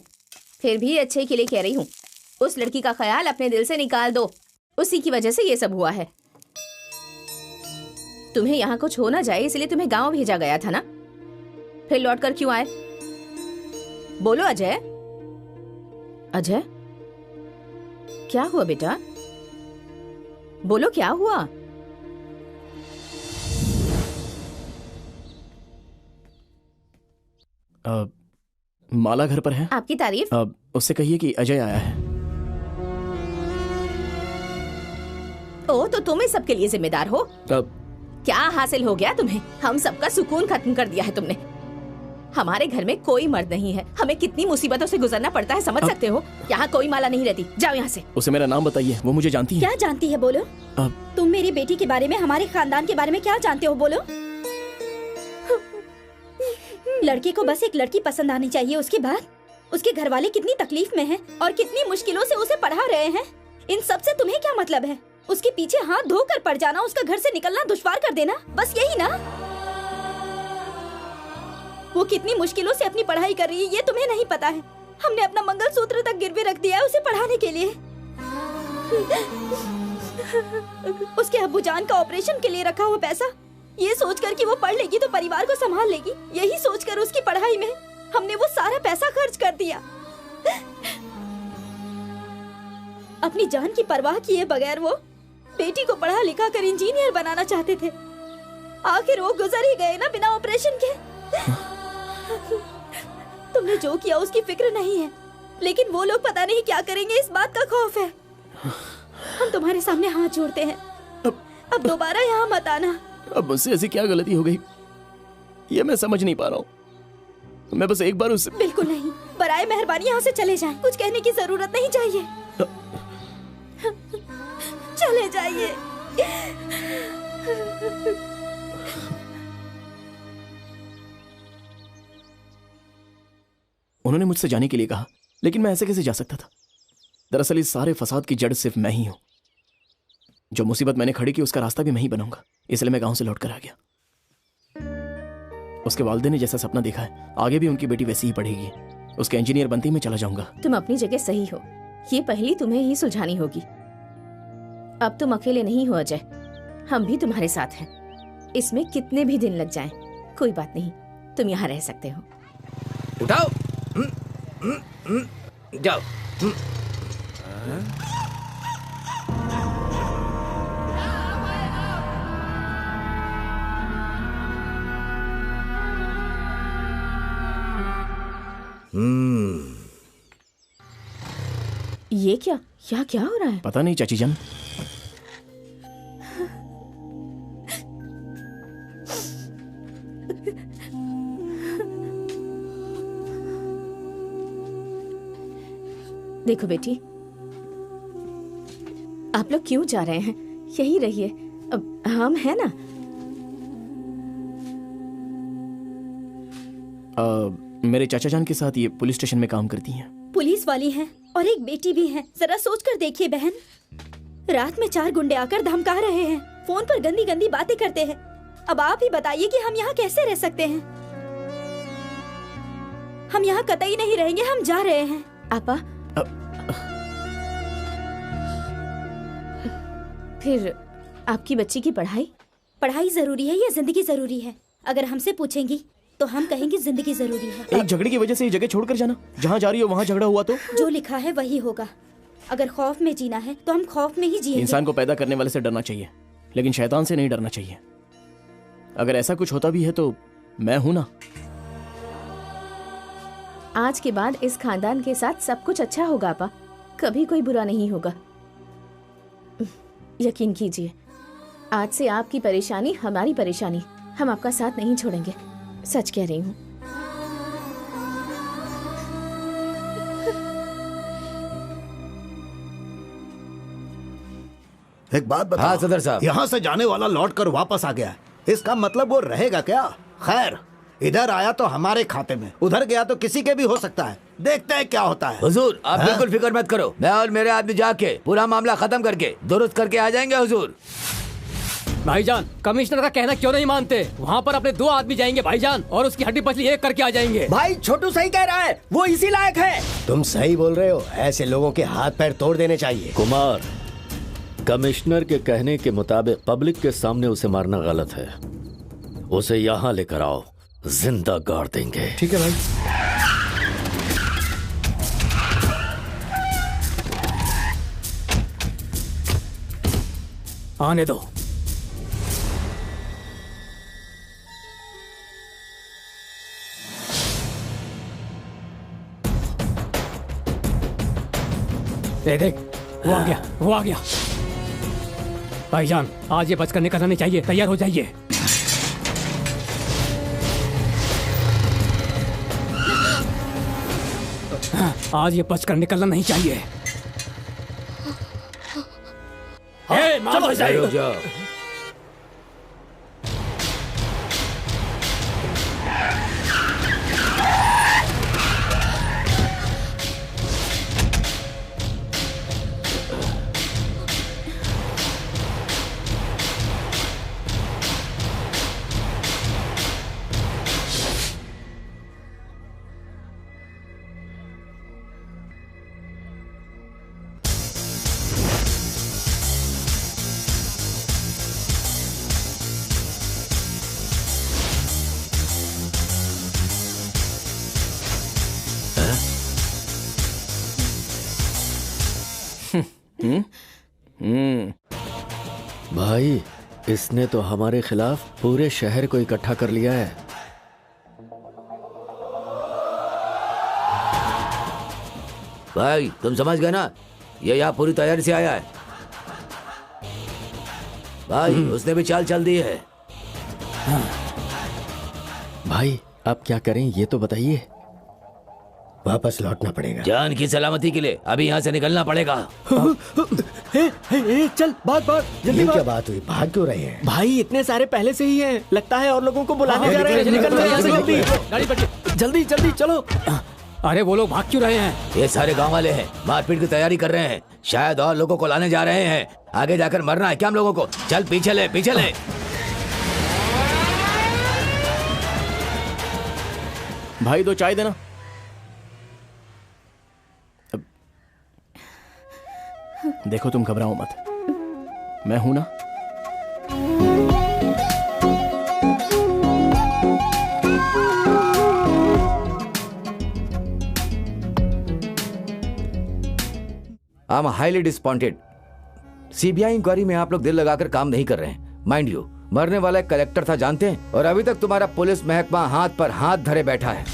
फिर भी अच्छे के लिए कह रही हूँ। उस लड़की का ख्याल अपने दिल से निकाल दो, उसी की वजह से ये सब हुआ है। तुम्हें यहाँ कुछ हो ना जाए इसलिए तुम्हें गांव भेजा गया था ना, फिर लौट कर क्यों आए? बोलो अजय। अजय, क्या हुआ बेटा? बोलो क्या हुआ? माला घर पर है। आपकी तारीफ। उससे कहिए कि अजय आया है। ओ, तो तुम इस सब के लिए जिम्मेदार हो? क्या हासिल हो गया तुम्हें? हम सबका सुकून खत्म कर दिया है तुमने। हमारे घर में कोई मर्द नहीं है, हमें कितनी मुसीबतों से गुजरना पड़ता है, समझ सकते हो? यहाँ कोई माला नहीं रहती, जाओ यहाँ से। उसे मेरा नाम बताइए, वो मुझे जानती है। क्या जानती है बोलो? तुम मेरी बेटी के बारे में, हमारे खानदान के बारे में क्या जानते हो बोलो? लड़के को बस एक लड़की पसंद आनी चाहिए, उसके बाद उसके घर वाले कितनी तकलीफ में हैं और कितनी मुश्किलों से उसे पढ़ा रहे हैं। इन सब से तुम्हें क्या मतलब है? उसके पीछे हाथ धोकर पड़ जाना, उसका घर से निकलना दुश्वार कर देना, बस यही ना? वो कितनी मुश्किलों से अपनी पढ़ाई कर रही है ये तुम्हें नहीं पता है। हमने अपना मंगलसूत्र तक गिरवे रख दिया है उसे पढ़ाने के लिए। उसके अब्बूजान का ऑपरेशन के लिए रखा हुआ पैसा, ये सोचकर कि वो पढ़ लेगी तो परिवार को संभाल लेगी, यही सोचकर उसकी पढ़ाई में हमने वो सारा पैसा खर्च कर दिया। अपनी जान की परवाह किए बगैर वो बेटी को पढ़ा लिखा कर इंजीनियर बनाना चाहते थे। आखिर वो गुजर ही गए ना बिना ऑपरेशन के। तुमने जो किया उसकी फिक्र नहीं है, लेकिन वो लोग पता नहीं क्या करेंगे, इस बात का खौफ है। हम तुम्हारे सामने हाथ जोड़ते हैं, अब दोबारा यहाँ मत आना। अब मुझसे ऐसी क्या गलती हो गई ये मैं समझ नहीं पा रहा हूँ। मैं बस एक बार उससे। बिल्कुल नहीं, बराए मेहरबानी यहाँ से चले जाएं। कुछ कहने की जरूरत नहीं चाहिए। चले जाइए। उन्होंने मुझसे जाने के लिए कहा, लेकिन मैं ऐसे कैसे जा सकता था? दरअसल इस सारे फसाद की जड़ सिर्फ मैं ही हूं। जो मुसीबत मैंने खड़ी की उसका रास्ता भी मैं ही बनाऊंगा, इसलिए मैं गांव से लौट कर आ गया। उसके वालिद ने जैसा सपना देखा है, आगे भी उनकी बेटी वैसी ही पढ़ेगी। उसके इंजीनियर बनती मैं चला जाऊंगा। तुम अपनी जगह सही हो, ये पहली तुम्हें ही सुलझानी होगी। अब तुम अकेले नहीं हो अजय, हम भी तुम्हारे साथ हैं। इसमें कितने भी दिन लग जाएं, कोई बात नहीं, तुम यहाँ रह सकते हो। उठाओ, जाओ। ये क्या, यहाँ क्या हो रहा है? पता नहीं चाची जान। देखो बेटी, आप लोग क्यों जा रहे हैं? यही रहिए, अब हम हैं ना। मेरे चाचा जान के साथ ये पुलिस स्टेशन में काम करती हैं। पुलिस वाली हैं और एक बेटी भी है। जरा सोच कर देखिए बहन, रात में 4 गुंडे आकर धमका रहे हैं, फोन पर गंदी गंदी बातें करते हैं। अब आप ही बताइए कि हम यहाँ कैसे रह सकते हैं? हम यहाँ कतई नहीं रहेंगे, हम जा रहे हैं। आपा, फिर आपकी बच्ची की पढ़ाई? पढ़ाई जरूरी है या जिंदगी जरूरी है? अगर हमसे पूछेंगी तो हम कहेंगे जिंदगी जरूरी है। एक झगड़े की वजह से ये जगह छोड़कर जाना, जहाँ जा रही हो वहाँ झगड़ा हुआ तो? जो लिखा है वही होगा। अगर खौफ में जीना है तो हम खौफ में ही जिएंगे। इंसान को पैदा करने वाले से डरना चाहिए, लेकिन शैतान से नहीं डरना चाहिए। अगर ऐसा कुछ होता भी है तो मैं हूं ना। आज के बाद इस खानदान के साथ सब कुछ अच्छा होगा आपा, कभी कोई बुरा नहीं होगा, यकीन कीजिए। आज से आपकी परेशानी हमारी परेशानी, हम आपका साथ नहीं छोड़ेंगे, सच कह रही हूँ। एक बात बताओ। हाँ सदर साहब। यहाँ से जाने वाला लौट कर वापस आ गया, इसका मतलब वो रहेगा क्या? खैर, इधर आया तो हमारे खाते में, उधर गया तो किसी के भी हो सकता है। देखते हैं क्या होता है। हुजूर आप बिल्कुल फिक्र मत करो, मैं और मेरे आदमी जाके पूरा मामला खत्म करके दुरुस्त करके आ जाएंगे हुजूर। भाईजान, कमिश्नर का कहना क्यों नहीं मानते? वहाँ पर अपने 2 आदमी जाएंगे भाईजान, और उसकी हड्डी पसली एक करके आ जाएंगे। भाई छोटू सही कह रहा है, वो इसी लायक है। तुम सही बोल रहे हो, ऐसे लोगों के हाथ पैर तोड़ देने चाहिए। कुमार, कमिश्नर के कहने के मुताबिक पब्लिक के सामने उसे मारना गलत है। उसे यहाँ लेकर आओ, जिंदा गाड़ देंगे। ठीक है भाई। आने दो। देख, वो आ गया, वो आ गया। भाईजान, आज ये बचकर निकलना नहीं चाहिए, तैयार हो जाइए। आज ये बचकर निकलना नहीं चाहिए। चलो जाओ। भाई, इसने तो हमारे खिलाफ पूरे शहर को इकट्ठा कर लिया है। भाई तुम समझ गए ना, ये यहाँ पूरी तैयारी से आया है। भाई उसने भी चाल चल दी है। भाई अब क्या करें ये तो बताइए। वापस लौटना पड़ेगा। जान की सलामती के लिए अभी यहाँ से निकलना पड़ेगा। चल भाग भाग, जल्दी ये भाग। क्या बात हुई, भाग क्यों रहे हैं? भाई इतने सारे पहले से ही हैं, लगता है और लोगों को बुलाने जा रहे हैं। निकल यहाँ से जल्दी, गाड़ी पकड़। जल्दी जल्दी चलो। अरे वो लोग भाग क्यों रहे हैं? ये सारे गांव वाले हैं, मारपीट की तैयारी कर रहे हैं, शायद और लोगों को लाने जा रहे हैं। आगे जाकर मरना है क्या हम लोगों को? चल पीछे ले, पीछे ले। भाई 2 चाय देना। देखो तुम घबराओ मत, मैं हूं ना। I am highly disappointed. CBI inquiry में आप लोग दिल लगाकर काम नहीं कर रहे हैं। माइंड यू, मरने वाला एक कलेक्टर था जानते हैं, और अभी तक तुम्हारा पुलिस महकमा हाथ पर हाथ धरे बैठा है।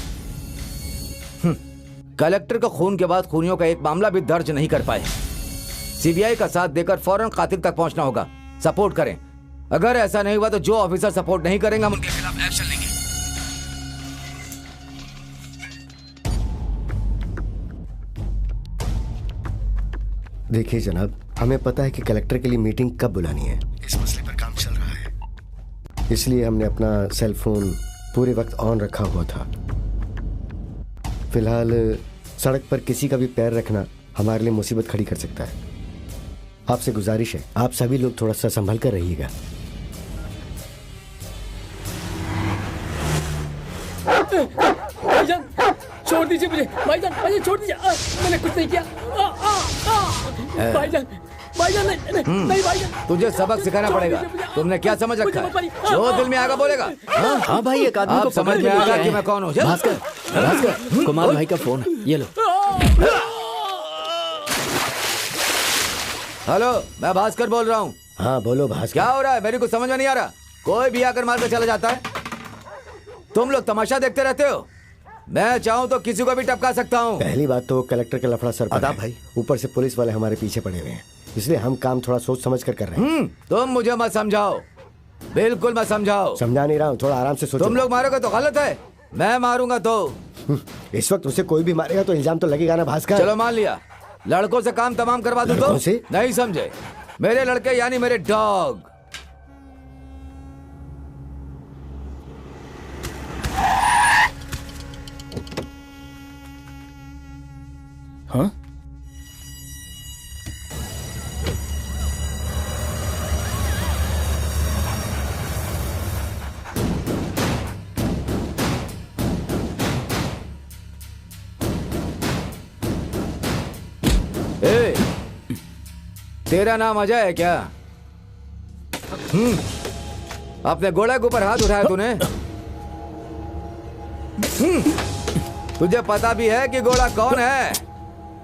कलेक्टर को खून के बाद खूनियों का एक मामला भी दर्ज नहीं कर पाए। सीबीआई का साथ देकर फौरन कातिल तक पहुंचना होगा। सपोर्ट करें। अगर ऐसा नहीं हुआ तो जो ऑफिसर सपोर्ट नहीं करेंगे हम उनके खिलाफ एक्शन लेंगे। देखिए जनाब, हमें पता है कि कलेक्टर के लिए मीटिंग कब बुलानी है। इस मसले पर काम चल रहा है, इसलिए हमने अपना सेल फोन पूरे वक्त ऑन रखा हुआ था। फिलहाल सड़क पर किसी का भी पैर रखना हमारे लिए मुसीबत खड़ी कर सकता है। आपसे गुजारिश है, आप सभी लोग थोड़ा सा संभल कर रहिएगा। भाईजान छोड़ दीजिए मुझे, भाईजान भाईजान छोड़ दीजिए। मैंने कुछ नहीं किया। भाईजान भाईजान नहीं भाईजान। तुझे सबक सिखाना पड़ेगा। तुमने क्या समझ रखा है? जो दिल में आएगा बोलेगा। हाँ भाई, एक आदमी को समझ में आएगा कि मैं कौन हूँ। भास्कर, भास्कर, कुमार भाई का फोन, ये लो। हेलो, मैं भास्कर बोल रहा हूँ। हाँ बोलो भास्कर। क्या हो रहा है? मेरी कुछ समझ में नहीं आ रहा। कोई भी आकर मार कर चला जाता है। तुम लोग तमाशा देखते रहते हो। मैं चाहूँ तो किसी को भी टपका सकता हूँ। पहली बात तो कलेक्टर का लफड़ा सर पर आदाब है। भाई। ऊपर से पुलिस वाले हमारे पीछे पड़े हुए हैं। इसलिए हम काम थोड़ा सोच समझ कर रहे हैं। तुम मुझे मत समझाओ, बिल्कुल मत समझाओ। समझा नहीं रहा हूँ, थोड़ा आराम से सोचो। तुम लोग मारोगे तो गलत है, मैं मारूंगा तो। इस वक्त उसे कोई भी मारेगा तो इल्जाम तो लगेगा ना भास्कर। चलो मान लिया, लड़कों से काम तमाम करवा दूं तो? नहीं समझे, मेरे लड़के यानी मेरे डॉग। हाँ? ए, तेरा नाम अजय है क्या? अपने घोड़े के ऊपर हाथ उठाया तूने? तुझे पता भी है कि घोड़ा कौन है?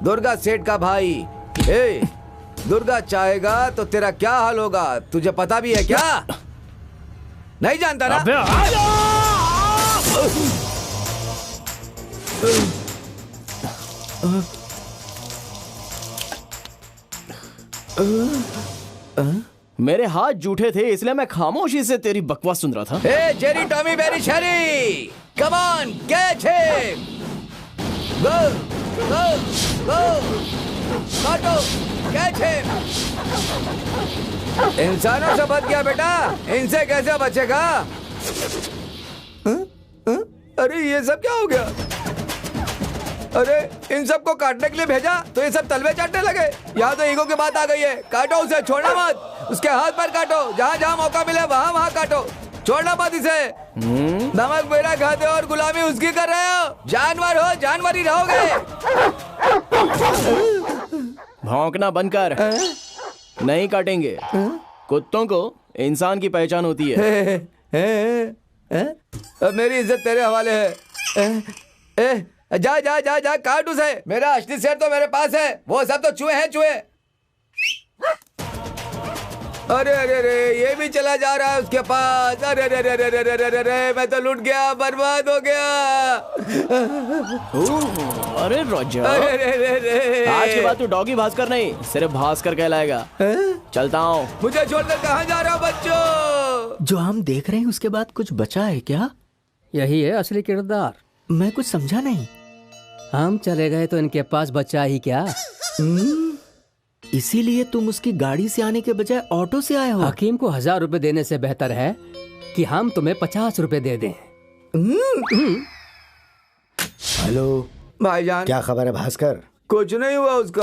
दुर्गा सेठ का भाई। ए, दुर्गा चाहेगा तो तेरा क्या हाल होगा, तुझे पता भी है क्या? नहीं जानता ना? मेरे हाथ जूठे थे इसलिए मैं खामोशी से तेरी बकवास सुन रहा था। Hey, Jerry, Tommy, Berry, Sherry! Come on, catch him! Go, go, go! काटो, catch him! इंसानों से बच गया बेटा, इनसे कैसे बचेगा? अरे ये सब क्या हो गया? अरे इन सबको काटने के लिए भेजा तो ये सब तलवे चाटने लगे। यहाँ तो ईगो की बात आ गई है। काटो उसे, छोड़ना मत। उसके हाथ पर काटो, जहाँ जहाँ मौका मिले वहाँ वहाँ काटो, छोड़ना मत इसे। नमक मेरा खाते और गुलामी उसकी कर रहे हो। जानवर हो, जानवर ही रहोगे। भौंकना बंद कर। नहीं काटेंगे। कुत्तों को इंसान की पहचान होती है। अब मेरी इज्जत तेरे हवाले है। जा जा जा जा, काट उसे। मेरा असली शेर तो मेरे पास है, वो सब तो चूहे हैं, चूहे। अरे अरे अरे, ये भी चला जा रहा है उसके पास। अरे अरे अरे अरे अरे अरे अरे, मैं तो लूट गया, बर्बाद हो गया। अरे रोजा, आज के बाद तू डॉगी भास्कर नहीं, सिर्फ भास्कर कहलाएगा। चलता हूँ। मुझे छोड़कर कहाँ जा रहा हो बच्चों? जो हम देख रहे हैं उसके बाद कुछ बचा है क्या? यही है असली किरदार। मैं कुछ समझा नहीं। हम चले गए तो इनके पास बचा ही क्या? इसीलिए तुम उसकी गाड़ी से आने के बजाय ऑटो से आए हो। हकीम को 1000 रुपए देने से बेहतर है कि हम तुम्हें 50 रुपए दे दें। हेलो भाईजान, क्या खबर है भास्कर? कुछ नहीं हुआ उसका।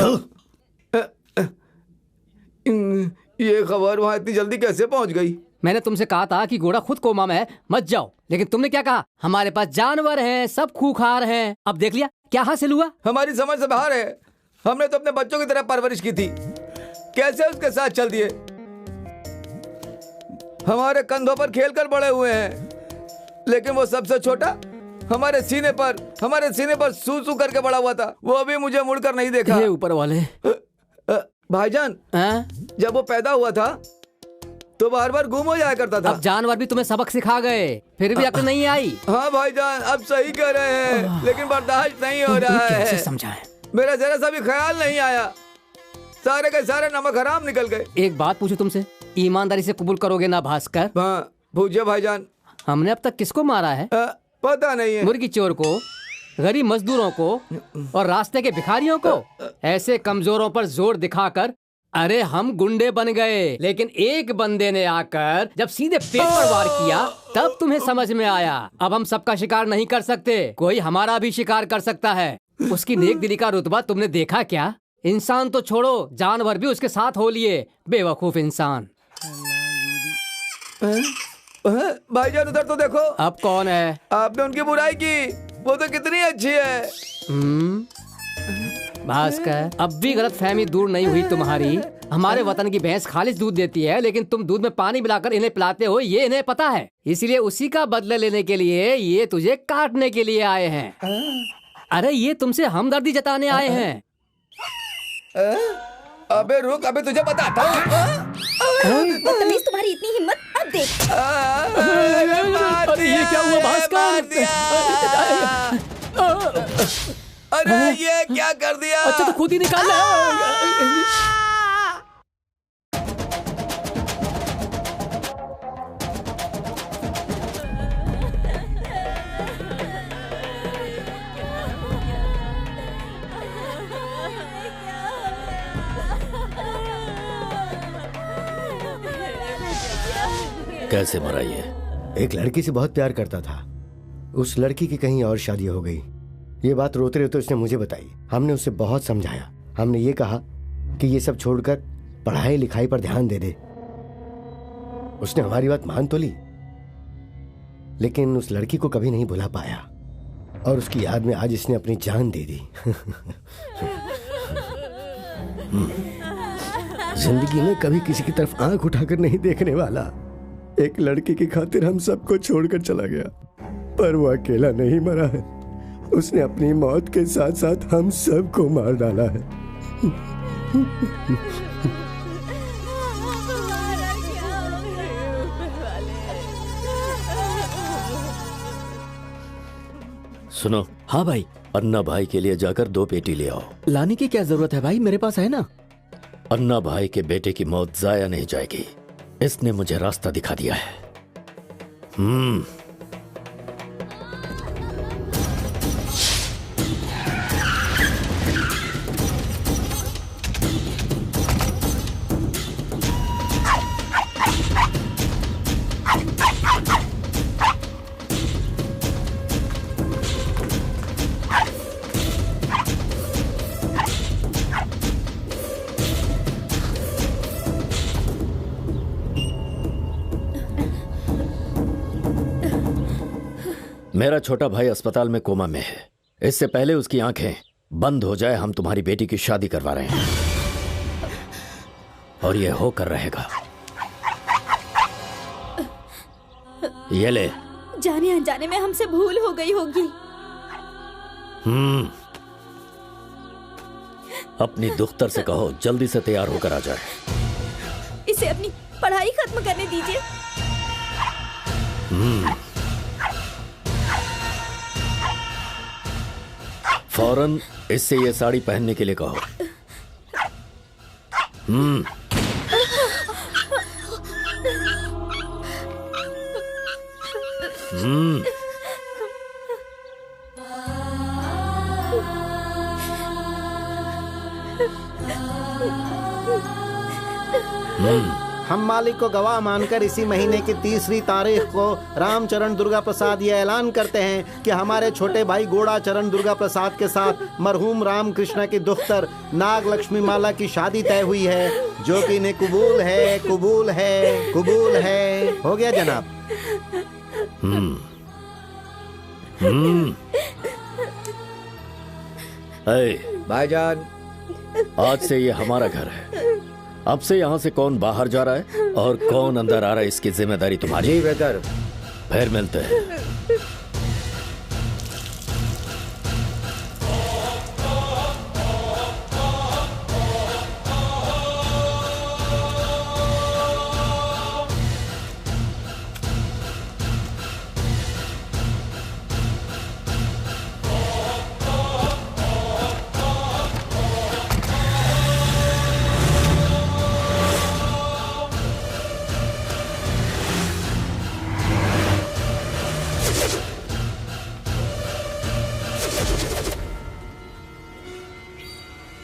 ये खबर वहाँ इतनी जल्दी कैसे पहुँच गई? मैंने तुमसे कहा था कि घोड़ा खुद कोमा में है, मत जाओ, लेकिन तुमने क्या कहा? हमारे पास जानवर हैं, सब खूंखार हैं। अब देख लिया क्या हासिल हुआ? हमारी समझ से बाहर है। हमने तो अपने बच्चों की तरह परवरिश की थी, कैसे उसके साथ चल दिए। हमारे कंधों पर खेलकर बड़े हुए हैं, लेकिन वो सबसे छोटा हमारे सीने पर सू सू करके बड़ा हुआ था। वो भी मुझे मुड़कर नहीं देखा। ये ऊपर वाले भाईजान, जब वो पैदा हुआ था तो बार बार गुम हो जाया करता था। अब जानवर भी तुम्हें सबक सिखा गए, फिर भी अक्ल नहीं आई। हाँ भाईजान, अब सही कह रहे हैं, लेकिन बर्दाश्त नहीं हो रहा है। कैसे समझाएं? मेरा जरा सा भी ख्याल नहीं आया, सारे के सारे नमक हराम निकल गए। एक बात पूछूं तुमसे, ईमानदारी से कबूल करोगे ना भास्कर? हाँ पूछिए भाईजान। हमने अब तक किसको मारा है? पता नहीं है। मुर्गी चोर को, गरीब मजदूरों को और रास्ते के भिखारियों को। ऐसे कमजोरों पर जोर दिखाकर अरे हम गुंडे बन गए, लेकिन एक बंदे ने आकर जब सीधे पेट पर वार किया तब तुम्हें समझ में आया। अब हम सबका शिकार नहीं कर सकते, कोई हमारा भी शिकार कर सकता है। उसकी नेक दिली का रुतबा तुमने देखा क्या? इंसान तो छोड़ो, जानवर भी उसके साथ हो लिए। बेवकूफ इंसान। भाईजान उधर तो देखो। अब कौन है? आपने उनकी बुराई की, वो तो कितनी अच्छी है। भास्कर, अब भी गलत फहमी दूर नहीं हुई तुम्हारी। हमारे वतन की भैंस खालिस दूध देती है, लेकिन तुम दूध में पानी मिलाकर इन्हें पिलाते हो, ये इन्हें पता है। इसलिए उसी का बदला लेने के लिए ये तुझे काटने के लिए आए हैं। अरे ये तुमसे हमदर्दी जताने आए हैं। अबे रुक, अबे तुझे बताता हूँ। बदतमीज, तुम्हारी इतनी हिम्मत, अब देख। अरे ये क्या हुआ भास्कर? अरे ये क्या कर दिया? अच्छा तो खुद ही निकाल। कैसे मरा ये? एक लड़की से बहुत प्यार करता था, उस लड़की की कहीं और शादी हो गई। ये बात रोते रोते उसने मुझे बताई। हमने उसे बहुत समझाया। हमने ये कहा कि ये सब छोड़कर पढ़ाई लिखाई पर ध्यान दे दे। उसने हमारी बात मान तो ली, लेकिन उस लड़की को कभी नहीं भुला पाया और उसकी याद में आज इसने अपनी जान दे दी। जिंदगी में कभी किसी की तरफ आंख उठाकर नहीं देखने वाला एक लड़की की खातिर हम सबको छोड़कर चला गया, पर वो अकेला नहीं मरा है। उसने अपनी मौत के साथ साथ हम सबको मार डाला है। सुनो। हाँ भाई। अन्ना भाई के लिए जाकर 2 पेटी ले आओ। लाने की क्या जरूरत है भाई, मेरे पास है ना। अन्ना भाई के बेटे की मौत जाया नहीं जाएगी, इसने मुझे रास्ता दिखा दिया है। मेरा छोटा भाई अस्पताल में कोमा में है। इससे पहले उसकी आंखें बंद हो जाए हम तुम्हारी बेटी की शादी करवा रहे हैं, और यह होकर रहेगा। ये ले। जाने अनजाने में हमसे भूल हो गई होगी। अपनी दुख्तर से कहो जल्दी से तैयार होकर आ जाए। इसे अपनी पढ़ाई खत्म करने दीजिए। फौरन इससे ये साड़ी पहनने के लिए कहो। हम मालिक को गवाह मानकर इसी महीने की 3री तारीख को रामचरण दुर्गा प्रसाद ये ऐलान करते हैं कि हमारे छोटे भाई गोड़ाचरण दुर्गा प्रसाद के साथ मरहूम रामकृष्ण की दुख्तर नाग लक्ष्मी माला की शादी तय हुई है, जो कि इन्हें कबूल है, कबूल है, कबूल है। हो गया जनाब। भाईजान, आज से ये हमारा घर है। अब से यहाँ से कौन बाहर जा रहा है और कौन अंदर आ रहा है, इसकी जिम्मेदारी तुम्हारी। जी बेहतर। फिर मिलते हैं।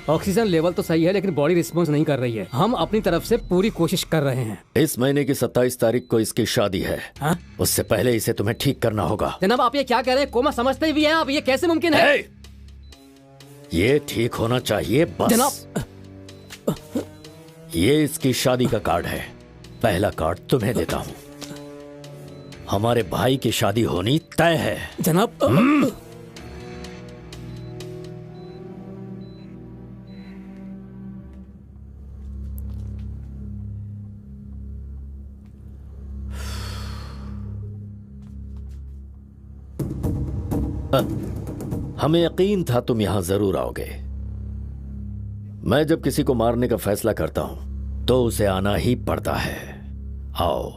ऑक्सीजन लेवल तो सही है, लेकिन बॉडी रिस्पॉन्स नहीं कर रही है। हम अपनी तरफ से पूरी कोशिश कर रहे हैं। इस महीने की 27 तारीख को इसकी शादी है। हाँ? उससे पहले इसे तुम्हें ठीक करना होगा। जनाब, आप ये क्या कह रहे हैं? कोमा समझते भी हैं आप? ये कैसे मुमकिन है? ये ठीक होना चाहिए बस। जनाब, ये इसकी शादी का कार्ड है। पहला कार्ड तुम्हें देता हूँ। हमारे भाई की शादी होनी तय है। जनाब, हमें यकीन था तुम यहां जरूर आओगे। मैं जब किसी को मारने का फैसला करता हूं तो उसे आना ही पड़ता है। आओ।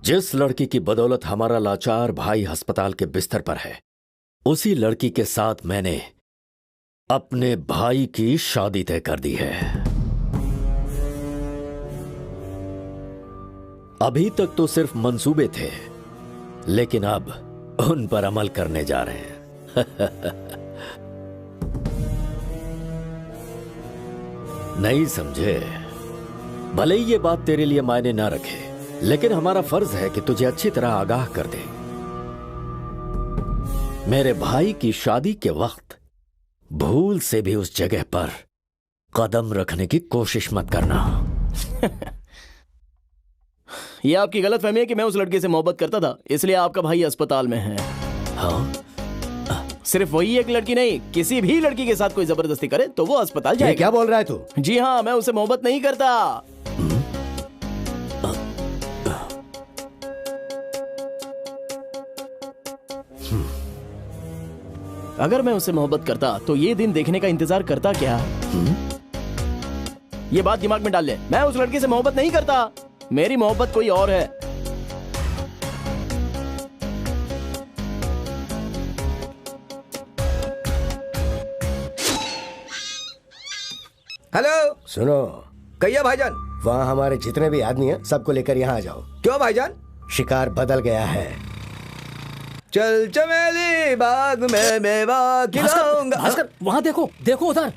जिस लड़की की बदौलत हमारा लाचार भाई अस्पताल के बिस्तर पर है, उसी लड़की के साथ मैंने अपने भाई की शादी तय कर दी है। अभी तक तो सिर्फ मंसूबे थे, लेकिन अब उन पर अमल करने जा रहे हैं। नहीं समझे? भले ही ये बात तेरे लिए मायने ना रखे, लेकिन हमारा फर्ज है कि तुझे अच्छी तरह आगाह कर दे। मेरे भाई की शादी के वक्त भूल से भी उस जगह पर कदम रखने की कोशिश मत करना। ये आपकी गलतफहमी है कि मैं उस लड़के से मोहब्बत करता था, इसलिए आपका भाई अस्पताल में है। हाँ? सिर्फ वही एक लड़की नहीं, किसी भी लड़की के साथ कोई जबरदस्ती करे तो वो अस्पताल जाएगा। क्या बोल रहा है तू? जी हाँ, मैं उसे मोहब्बत नहीं करता। अगर मैं उससे मोहब्बत करता तो ये दिन देखने का इंतजार करता क्या? ये बात दिमाग में डाल ले, मैं उस लड़की से मोहब्बत नहीं करता, मेरी मोहब्बत कोई और है। हेलो, सुनो कहिए भाईजान। वहाँ हमारे जितने भी आदमी हैं सबको लेकर यहाँ आ जाओ। क्यों भाईजान? शिकार बदल गया है। चल चमेली बाग में मेवा खिलाऊंगा। भास्कर, वहाँ देखो, देखो उधर।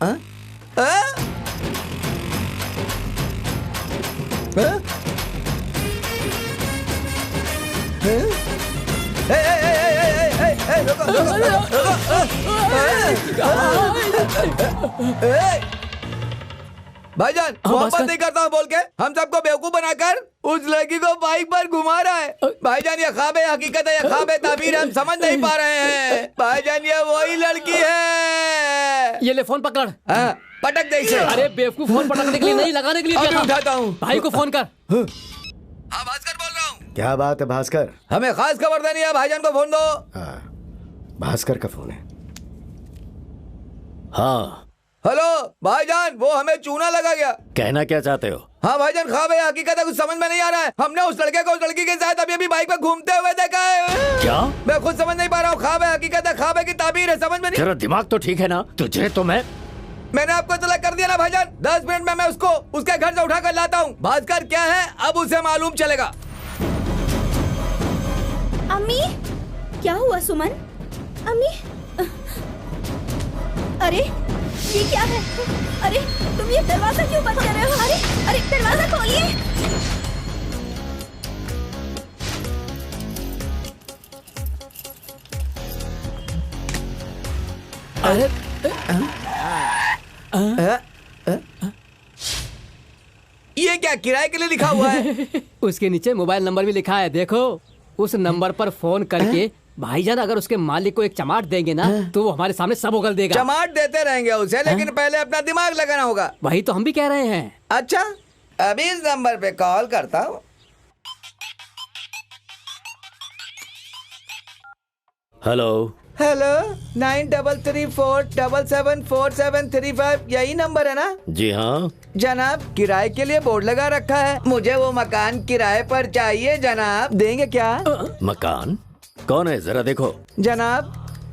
भाईजान, मोहब्बत नहीं करता हूँ बोल के हम सबको बेवकूफ बनाकर उस लड़की को बाइक पर घुमा रहा है। भाईजान, ये ख्वाब है, हकीकत है, ये ख्वाब है, ताबीर है, हम समझ नहीं पा रहे हैं। भाईजान, ये वही लड़की है। ये ले फोन पकड़। पटक दे इसे। अरे बेवकूफ, फोन पटकने के लिए नहीं, लगाने के लिए अभी उठाता हूँ। भाई को फोन कर। हाँ भास्कर बोल रहा हूँ। क्या बात है भास्कर? हमें खास खबर देनी है, भाईजान को फोन दो। भास्कर का फोन है। हाँ हेलो भाईजान, वो हमें चूना लगा गया। कहना क्या चाहते हो? हाँ भाईजान, ख्वाब है, हकीकत है, कुछ समझ में नहीं आ रहा है। हमने उस लड़के को उस लड़की के साथ अभी बाइक पर घूमते हुए देखा है। क्या? मैं खुद समझ नहीं पा रहा हूँ, ख्वाब है, हकीकत है, ख्वाब है की ताबीर है, समझ में नहीं। तेरा दिमाग तो ठीक है ना? तुझे तो मैंने आपको इत्तला कर दिया ना भाईजान। 10 मिनट में मैं उसको उसके घर से उठा कर लाता हूँ। भास्कर क्या है अब उसे मालूम चलेगा। अम्मी, क्या हुआ सुमन? अम्मी, अरे ये क्या है? अरे तुम ये दरवाजा क्यों बंद कर रहे हो? अरे अरे दरवाजा खोलिए। अरे ये क्या किराए के लिए लिखा हुआ है? उसके नीचे मोबाइल नंबर भी लिखा है, देखो। उस नंबर पर फोन करके भाईजान अगर उसके मालिक को एक चमाट देंगे ना तो वो हमारे सामने सब उगल देगा। चमाट देते रहेंगे उसे, लेकिन पहले अपना दिमाग लगाना होगा। वही तो हम भी कह रहे हैं। अच्छा, अभी इस नंबर पे कॉल करता हूँ। हेलो हेलो, 9334774735, यही नंबर है ना? जी हाँ जनाब, किराए के लिए बोर्ड लगा रखा है, मुझे वो मकान किराए पर चाहिए जनाब। देंगे क्या? मकान कौन है, जरा देखो। जनाब,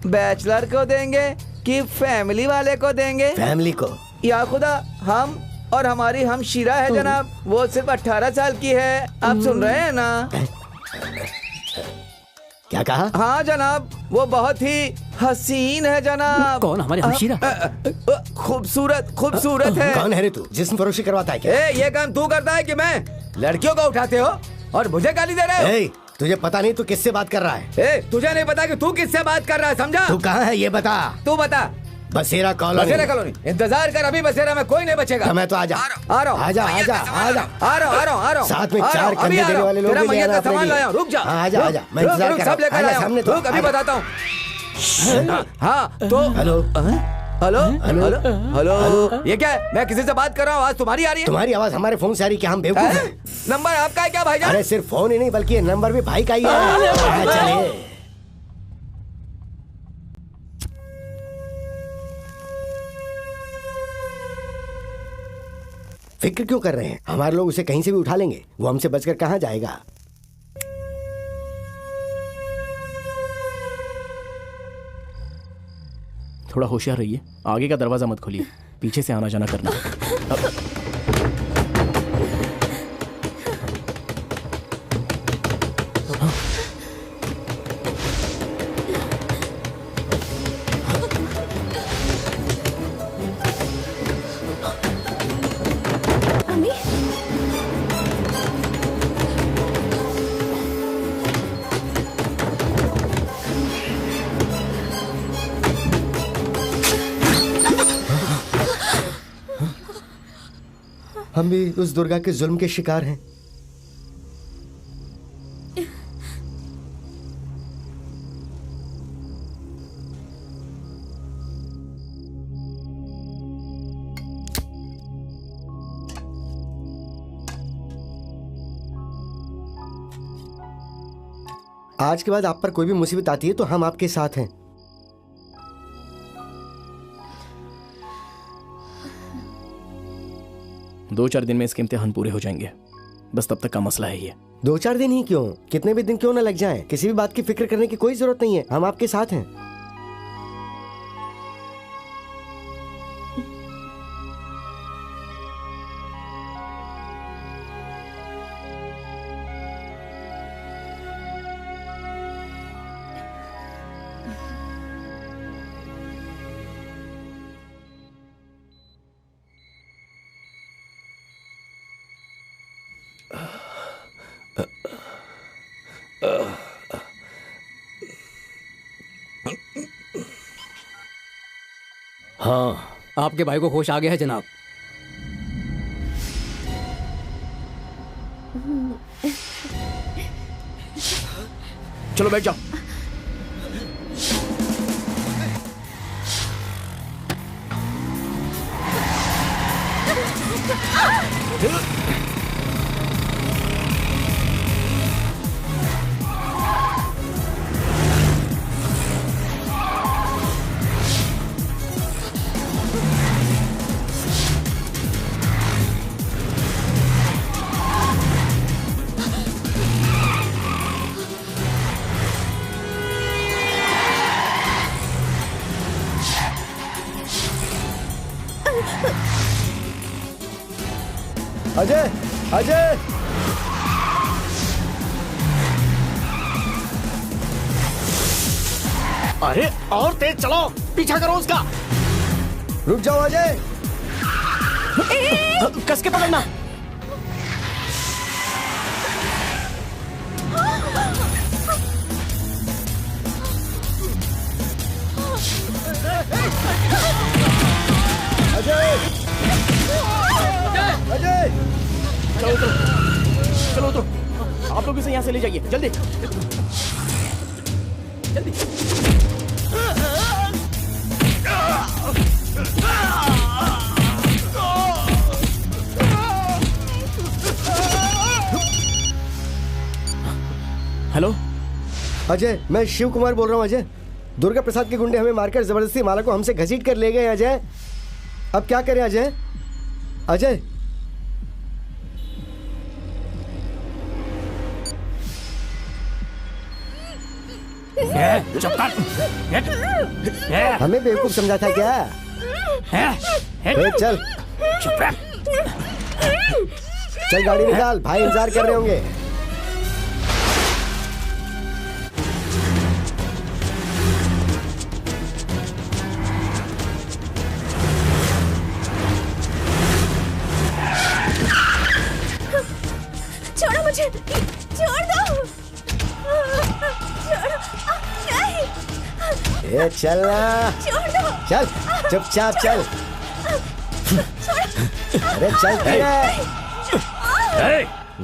बैचलर को देंगे कि फैमिली वाले को देंगे? फैमिली को। या खुदा, हम और हमारी हमशीरा है जनाब, वो सिर्फ 18 साल की है। आप सुन रहे हैं ना? क्या कहा? हाँ जनाब, वो बहुत ही हसीन है जनाब। कौन, हमारी हमशीरा? खूबसूरत खूबसूरत है। कौन है रे तू? जिस्म फरोशी करवाता है क्या? ये काम तू करता है कि मैं? लड़कियों को उठाते हो और मुझे गाली दे रहे हो। तुझे पता नहीं तू किससे बात कर रहा है? तुझे नहीं पता कि तू किससे बात कर रहा है, समझा? तू कहाँ है ये बता। तू बता। बसेरा कॉलोनी। बसेरा कॉलोनी, इंतजार कर, अभी बसेरा में कोई नहीं बचेगा। मैं तो आजा आ रहा हूँ। साथ में 4 कंधे देने वाले लोग भी ले आना अपने लिए। रुक जा। आजा आजा, मैं इंतजार कर सब लेकर आया सामने तो। अभी बताता हूँ। हाँ तो हेलो हेलो हेलो हेलो, ये क्या है? मैं किसी से बात कर रहा हूँ, आवाज तुम्हारी आ रही है। तुम्हारी आवाज हमारे फोन से आ रही, क्या हम बेवकूफ हैं? नंबर आपका है क्या भाईजान? अरे सिर्फ फोन ही नहीं बल्कि ये नंबर भी भाई का ही है। चलिए। फिक्र क्यों कर रहे हैं? हमारे लोग उसे कहीं से भी उठा लेंगे, वो हमसे बचकर कहाँ जाएगा। थोड़ा होशियार रहिए, आगे का दरवाजा मत खोलिए, पीछे से आना जाना करना। हम भी उस दुर्गा के जुल्म के शिकार हैं। आज के बाद आप पर कोई भी मुसीबत आती है तो हम आपके साथ हैं। दो चार दिन में इसके इम्तिहान पूरे हो जाएंगे, बस तब तक का मसला है ये। 2-4 दिन ही क्यों, कितने भी दिन क्यों ना लग जाएं, किसी भी बात की फिक्र करने की कोई जरूरत नहीं है, हम आपके साथ हैं। हाँ, आपके भाई को होश आ गया है जनाब। चलो बैठ जाओ। अजय, अजय, अरे और तेज चलो, पीछा करो उसका। रुक जाओ अजय। कस के पकड़ना। अजय, अजय, चलो उतरो, चलो उतरो। आप लोग इसे यहाँ से ले जाइए, जल्दी जल्दी। हेलो अजय, मैं शिव कुमार बोल रहा हूँ। अजय, दुर्गा प्रसाद के गुंडे हमें मारकर जबरदस्ती माला को हमसे घसीट कर ले गए। अजय, अब क्या करें अजय? अजय, हमें बेवकूफ समझा था क्या? चल चल गाड़ी निकाल, भाई इंतजार कर रहे होंगे। छोड़ो मुझे, छोड़ दो। ए चल ना, छोड़ दो। चल चुपचाप चल। अरे चल।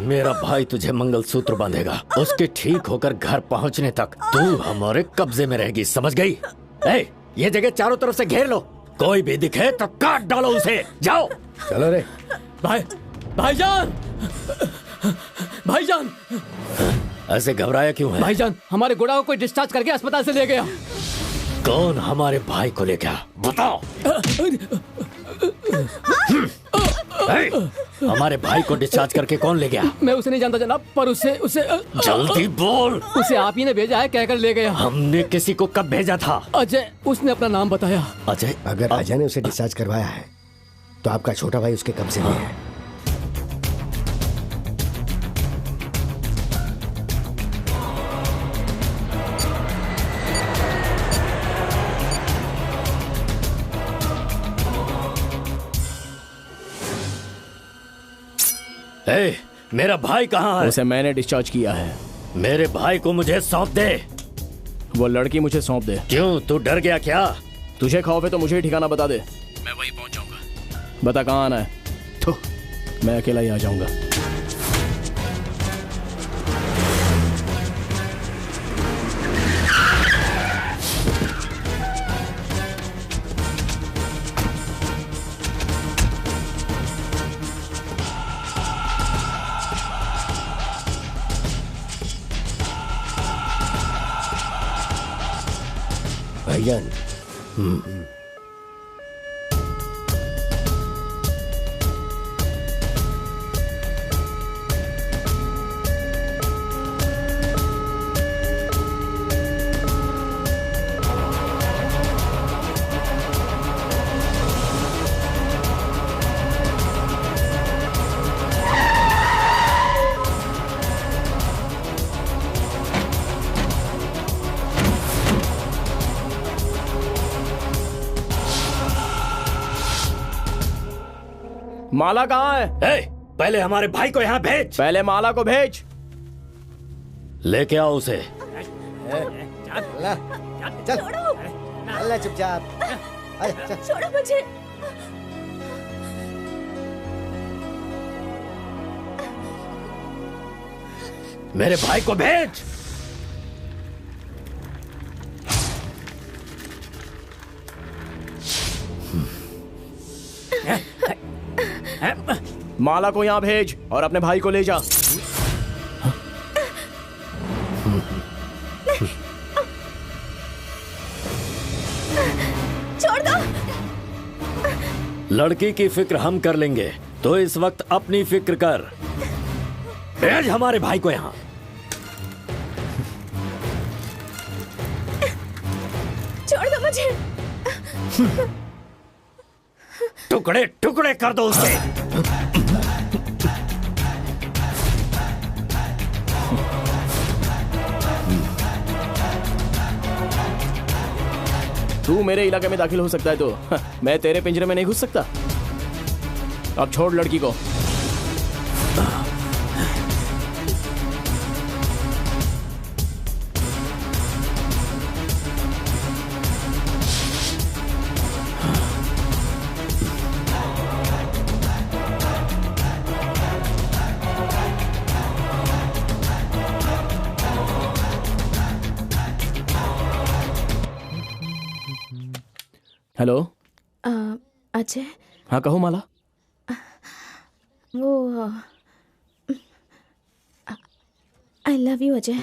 मेरा भाई तुझे मंगलसूत्र बांधेगा, उसके ठीक होकर घर पहुंचने तक तू हमारे कब्जे में रहेगी, समझ गई? ये जगह चारों तरफ से घेर लो, कोई भी दिखे तो काट डालो उसे। जाओ। चलो रे। भाईजान, भाईजान, ऐसे घबराया क्यों है? भाईजान, हमारे गुड़ा को कोई डिस्चार्ज करके अस्पताल से ले गया। कौन हमारे भाई को ले गया, बताओ। हमारे भाई को डिस्चार्ज करके कौन ले गया? मैं उसे नहीं जानता जनाब, पर उसे जल्दी बोल। उसे आप ही ने भेजा है, कहकर ले गया। हमने किसी को कब भेजा था? अजय, उसने अपना नाम बताया। अजय? अगर अजय ने उसे डिस्चार्ज करवाया है तो आपका छोटा भाई उसके कब्जे में है। मेरा भाई कहाँ है? उसे मैंने डिस्चार्ज किया है। मेरे भाई को मुझे सौंप दे। वो लड़की मुझे सौंप दे। क्यों, तू डर गया क्या? तुझे खौफ है तो मुझे ही ठिकाना बता दे, मैं वहीं पहुंच जाऊंगा। बता कहाँ आना है। मैं अकेला ही आ जाऊंगा। भाईजान, माला कहाँ है? पहले हमारे भाई को यहाँ भेज। पहले माला को भेज। लेके आओ उसे। चल चुपचाप। छोड़ो मुझे। मेरे भाई को भेज। माला को यहाँ भेज और अपने भाई को ले जा। छोड़ दो। लड़की की फिक्र हम कर लेंगे, तो इस वक्त अपनी फिक्र कर। भेज हमारे भाई को यहाँ। छोड़ दो मुझे। टुकड़े टुकड़े कर दो उसे। तू मेरे इलाके में दाखिल हो सकता है तो मैं तेरे पिंजरे में नहीं घुस सकता। अब छोड़ लड़की को। हेलो। अजय। हाँ कहो माला। वो आई लव यू अजय।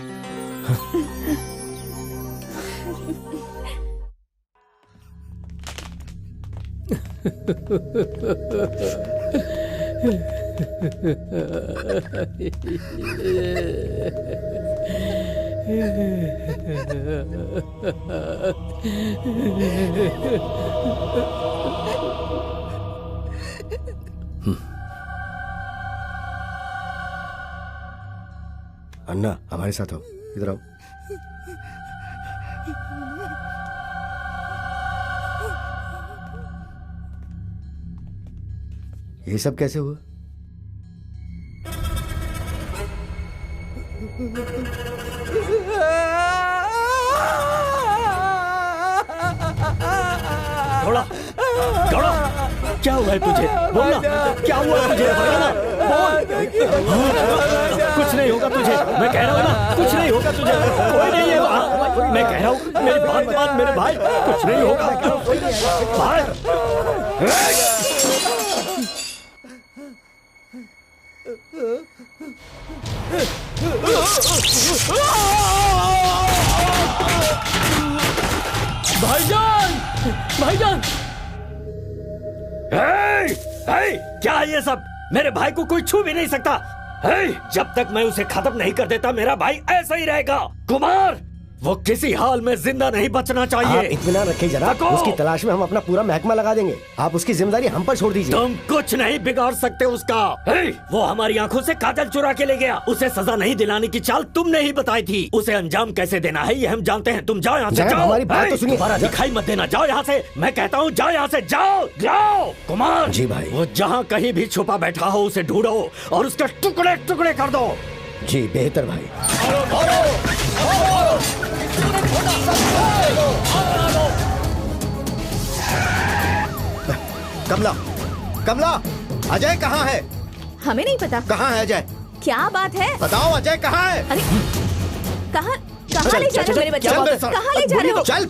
अन्ना हमारे साथ हो, इधर आओ। ये सब कैसे हुआ? थोड़ा थोड़ा क्या हुआ है तुझे? बोलना क्या हुआ है तुझे? बोल। कुछ नहीं होगा तुझे, मैं कह रहा हूँ ना, कुछ नहीं होगा तुझे, कोई नहीं है वहाँ। मैं कह रहा हूँ मेरी बात मान मेरे भाई, कुछ नहीं होगा भाईजान, भाईजान। क्या है ये सब? मेरे भाई को कोई छू भी नहीं सकता। जब तक मैं उसे खत्म नहीं कर देता मेरा भाई ऐसा ही रहेगा। कुमार, वो किसी हाल में जिंदा नहीं बचना चाहिए। आप इत्मीनान रखिए जनाब, उसकी तलाश में हम अपना पूरा महकमा लगा देंगे। आप उसकी जिम्मेदारी हम पर छोड़ दीजिए। तुम कुछ नहीं बिगाड़ सकते उसका। वो हमारी आंखों से काजल चुरा के ले गया। उसे सजा नहीं दिलाने की चाल तुमने ही बताई थी। उसे अंजाम कैसे देना है ये हम जानते हैं। तुम जाओ यहाँ से, जाओ। हमारी बात तो सुनिए। दोबारा दिखाई मत देना, जाओ यहाँ से। मैं कहता हूँ जाओ यहाँ से, जाओ जाओ। कुमार जी भाई। वो जहाँ कहीं भी छुपा बैठा हो उसे ढूंढो और उसके टुकड़े टुकड़े कर दो। जी बेहतर भाई। कमला, कमला, अजय कहाँ है? हमें नहीं पता। कहाँ है अजय? क्या बात है? बताओ अजय कहाँ है? अरे कहाँ कहाँ ले जा रहे हो मेरे बच्चे को? कहाँ ले जा रहे हो? चल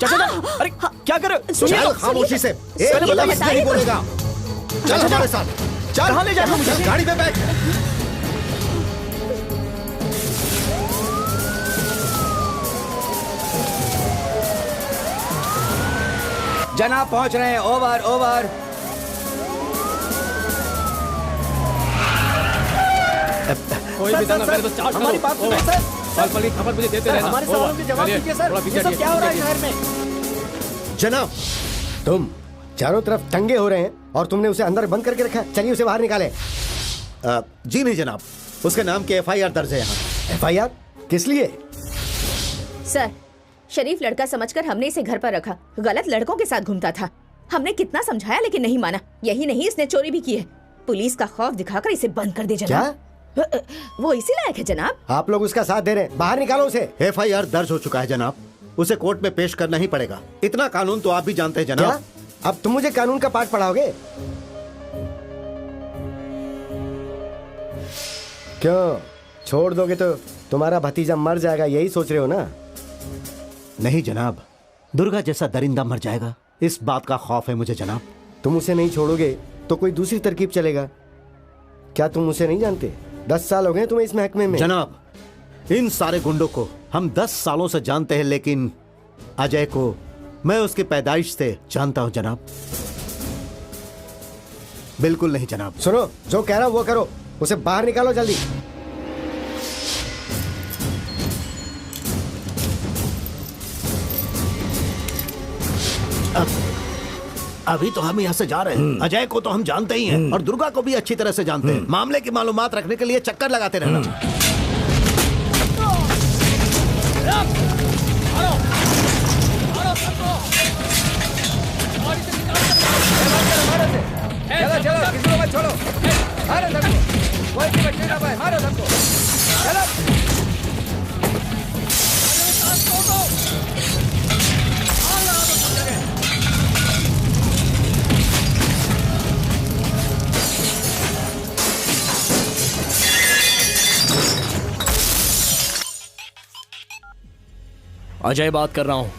अरे क्या कर रहे हो? चल खामोशी से, एक लफ्ज़ नहीं बोलेगा। चल हमारे साथ। चल कहाँ ले जा रहे हो मुझे? गाड़ी पे बैठ। जनाब पहुंच रहे हैं। Over over. कोई भी दाना मेरे को चार्ज करो। हमारी बात सुनो सर। पल खबर मुझे देते रहना। हमारे सवालों के जवाब दीजिए सर। ये सब क्या हो रहा है शहर में? जनाब तुम चारों तरफ दंगे हो रहे हैं और तुमने उसे अंदर बंद करके रखा है। चलिए उसे बाहर निकाले। जी नहीं जनाब, उसके नाम की FIR दर्ज है यहाँ। FIR किस लिए? सर, शरीफ लड़का समझकर हमने इसे घर पर रखा। गलत लड़कों के साथ घूमता था। हमने कितना समझाया लेकिन नहीं माना। यही नहीं, इसने चोरी भी की है। पुलिस का खौफ दिखाकर इसे बंद कर दे जनाब। वो इसी लायक है जनाब। आप लोग उसका साथ दे रहे हैं। बाहर निकालो उसे। FIR दर्ज हो चुका है जनाब, उसे कोर्ट में पेश करना ही पड़ेगा। इतना कानून तो आप भी जानते हैं जनाब। क्या? अब तुम मुझे कानून का पाठ पढ़ाओगे? क्यों छोड़ दोगे तो तुम्हारा भतीजा मर जाएगा, यही सोच रहे हो ना? नहीं जनाब, दुर्गा जैसा दरिंदा मर जाएगा, इस बात का खौफ है मुझे जनाब। तुम उसे नहीं छोड़ोगे तो कोई दूसरी तरकीब चलेगा। क्या तुम उसे नहीं जानते? 10 साल हो गए तुम्हें इस महकमे में। जनाब, इन सारे गुंडों को हम 10 सालों से जानते हैं, लेकिन अजय को मैं उसकी पैदाइश से जानता हूं जनाब। बिल्कुल नहीं जनाब। सुनो, जो कह रहा हूं वो करो। उसे बाहर निकालो जल्दी। अभी तो हम यहाँ से जा रहे हैं। अजय को तो हम जानते ही हैं और दुर्गा को भी अच्छी तरह से जानते हैं। मामले की मालूमात रखने के लिए चक्कर लगाते रहना। चलो चलो, किसी को मत छोड़ो। मारो सबको, कोई भी बच्चे ना पाए। मारो सबको, चलो। अजय बात कर रहा हूँ।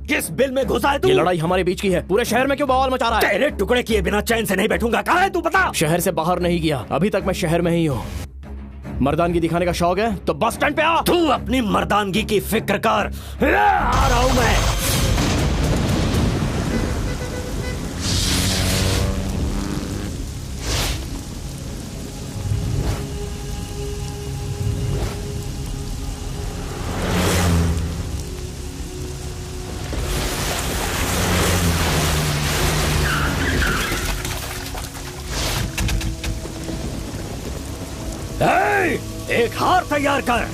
किस बिल में घुसा है तू? ये लड़ाई हमारे बीच की है। पूरे शहर में क्यों बवाल मचा रहा है? तेरे टुकड़े किए बिना चैन से नहीं बैठूंगा। कहाँ है तू, बता। शहर से बाहर नहीं गया, अभी तक मैं शहर में ही हूँ। मर्दानगी दिखाने का शौक है तो बस स्टैंड पे आ। तू अपनी मर्दानगी की फिक्र कर। आ रहा हूँ मैं। एक हार तैयार कर।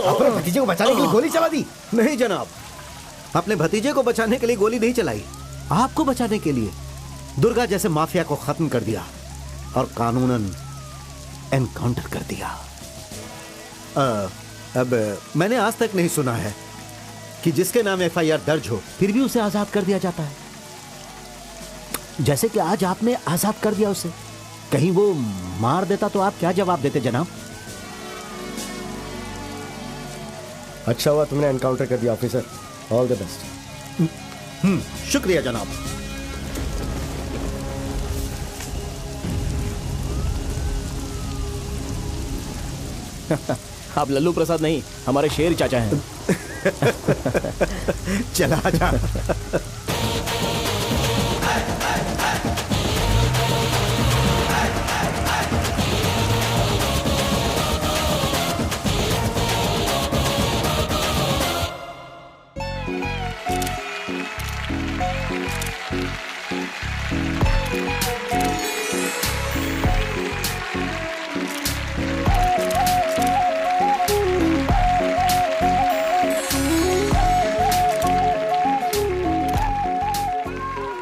अपने भतीजे को बचाने के लिए गोली चला दी? नहीं जनाब, अपने भतीजे को बचाने के लिए गोली नहीं चलाई, आपको बचाने के लिए। दुर्गा जैसे माफिया को खत्म कर दिया और कानूनन एनकाउंटर कर दिया। अब मैंने आज तक नहीं सुना है कि जिसके नाम एफआईआर दर्ज हो फिर भी उसे आजाद कर दिया जाता है, जैसे कि आज आपने आजाद कर दिया उसे। कहीं वो मार देता तो आप क्या जवाब देते जनाब? अच्छा हुआ तुमने एनकाउंटर कर दिया ऑफिसर, ऑल द बेस्ट। शुक्रिया जनाब। आप लल्लू प्रसाद नहीं, हमारे शेर चाचा हैं। चला जा।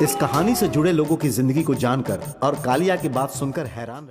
इस कहानी से जुड़े लोगों की जिंदगी को जानकर और कालिया की बात सुनकर हैरान रहे।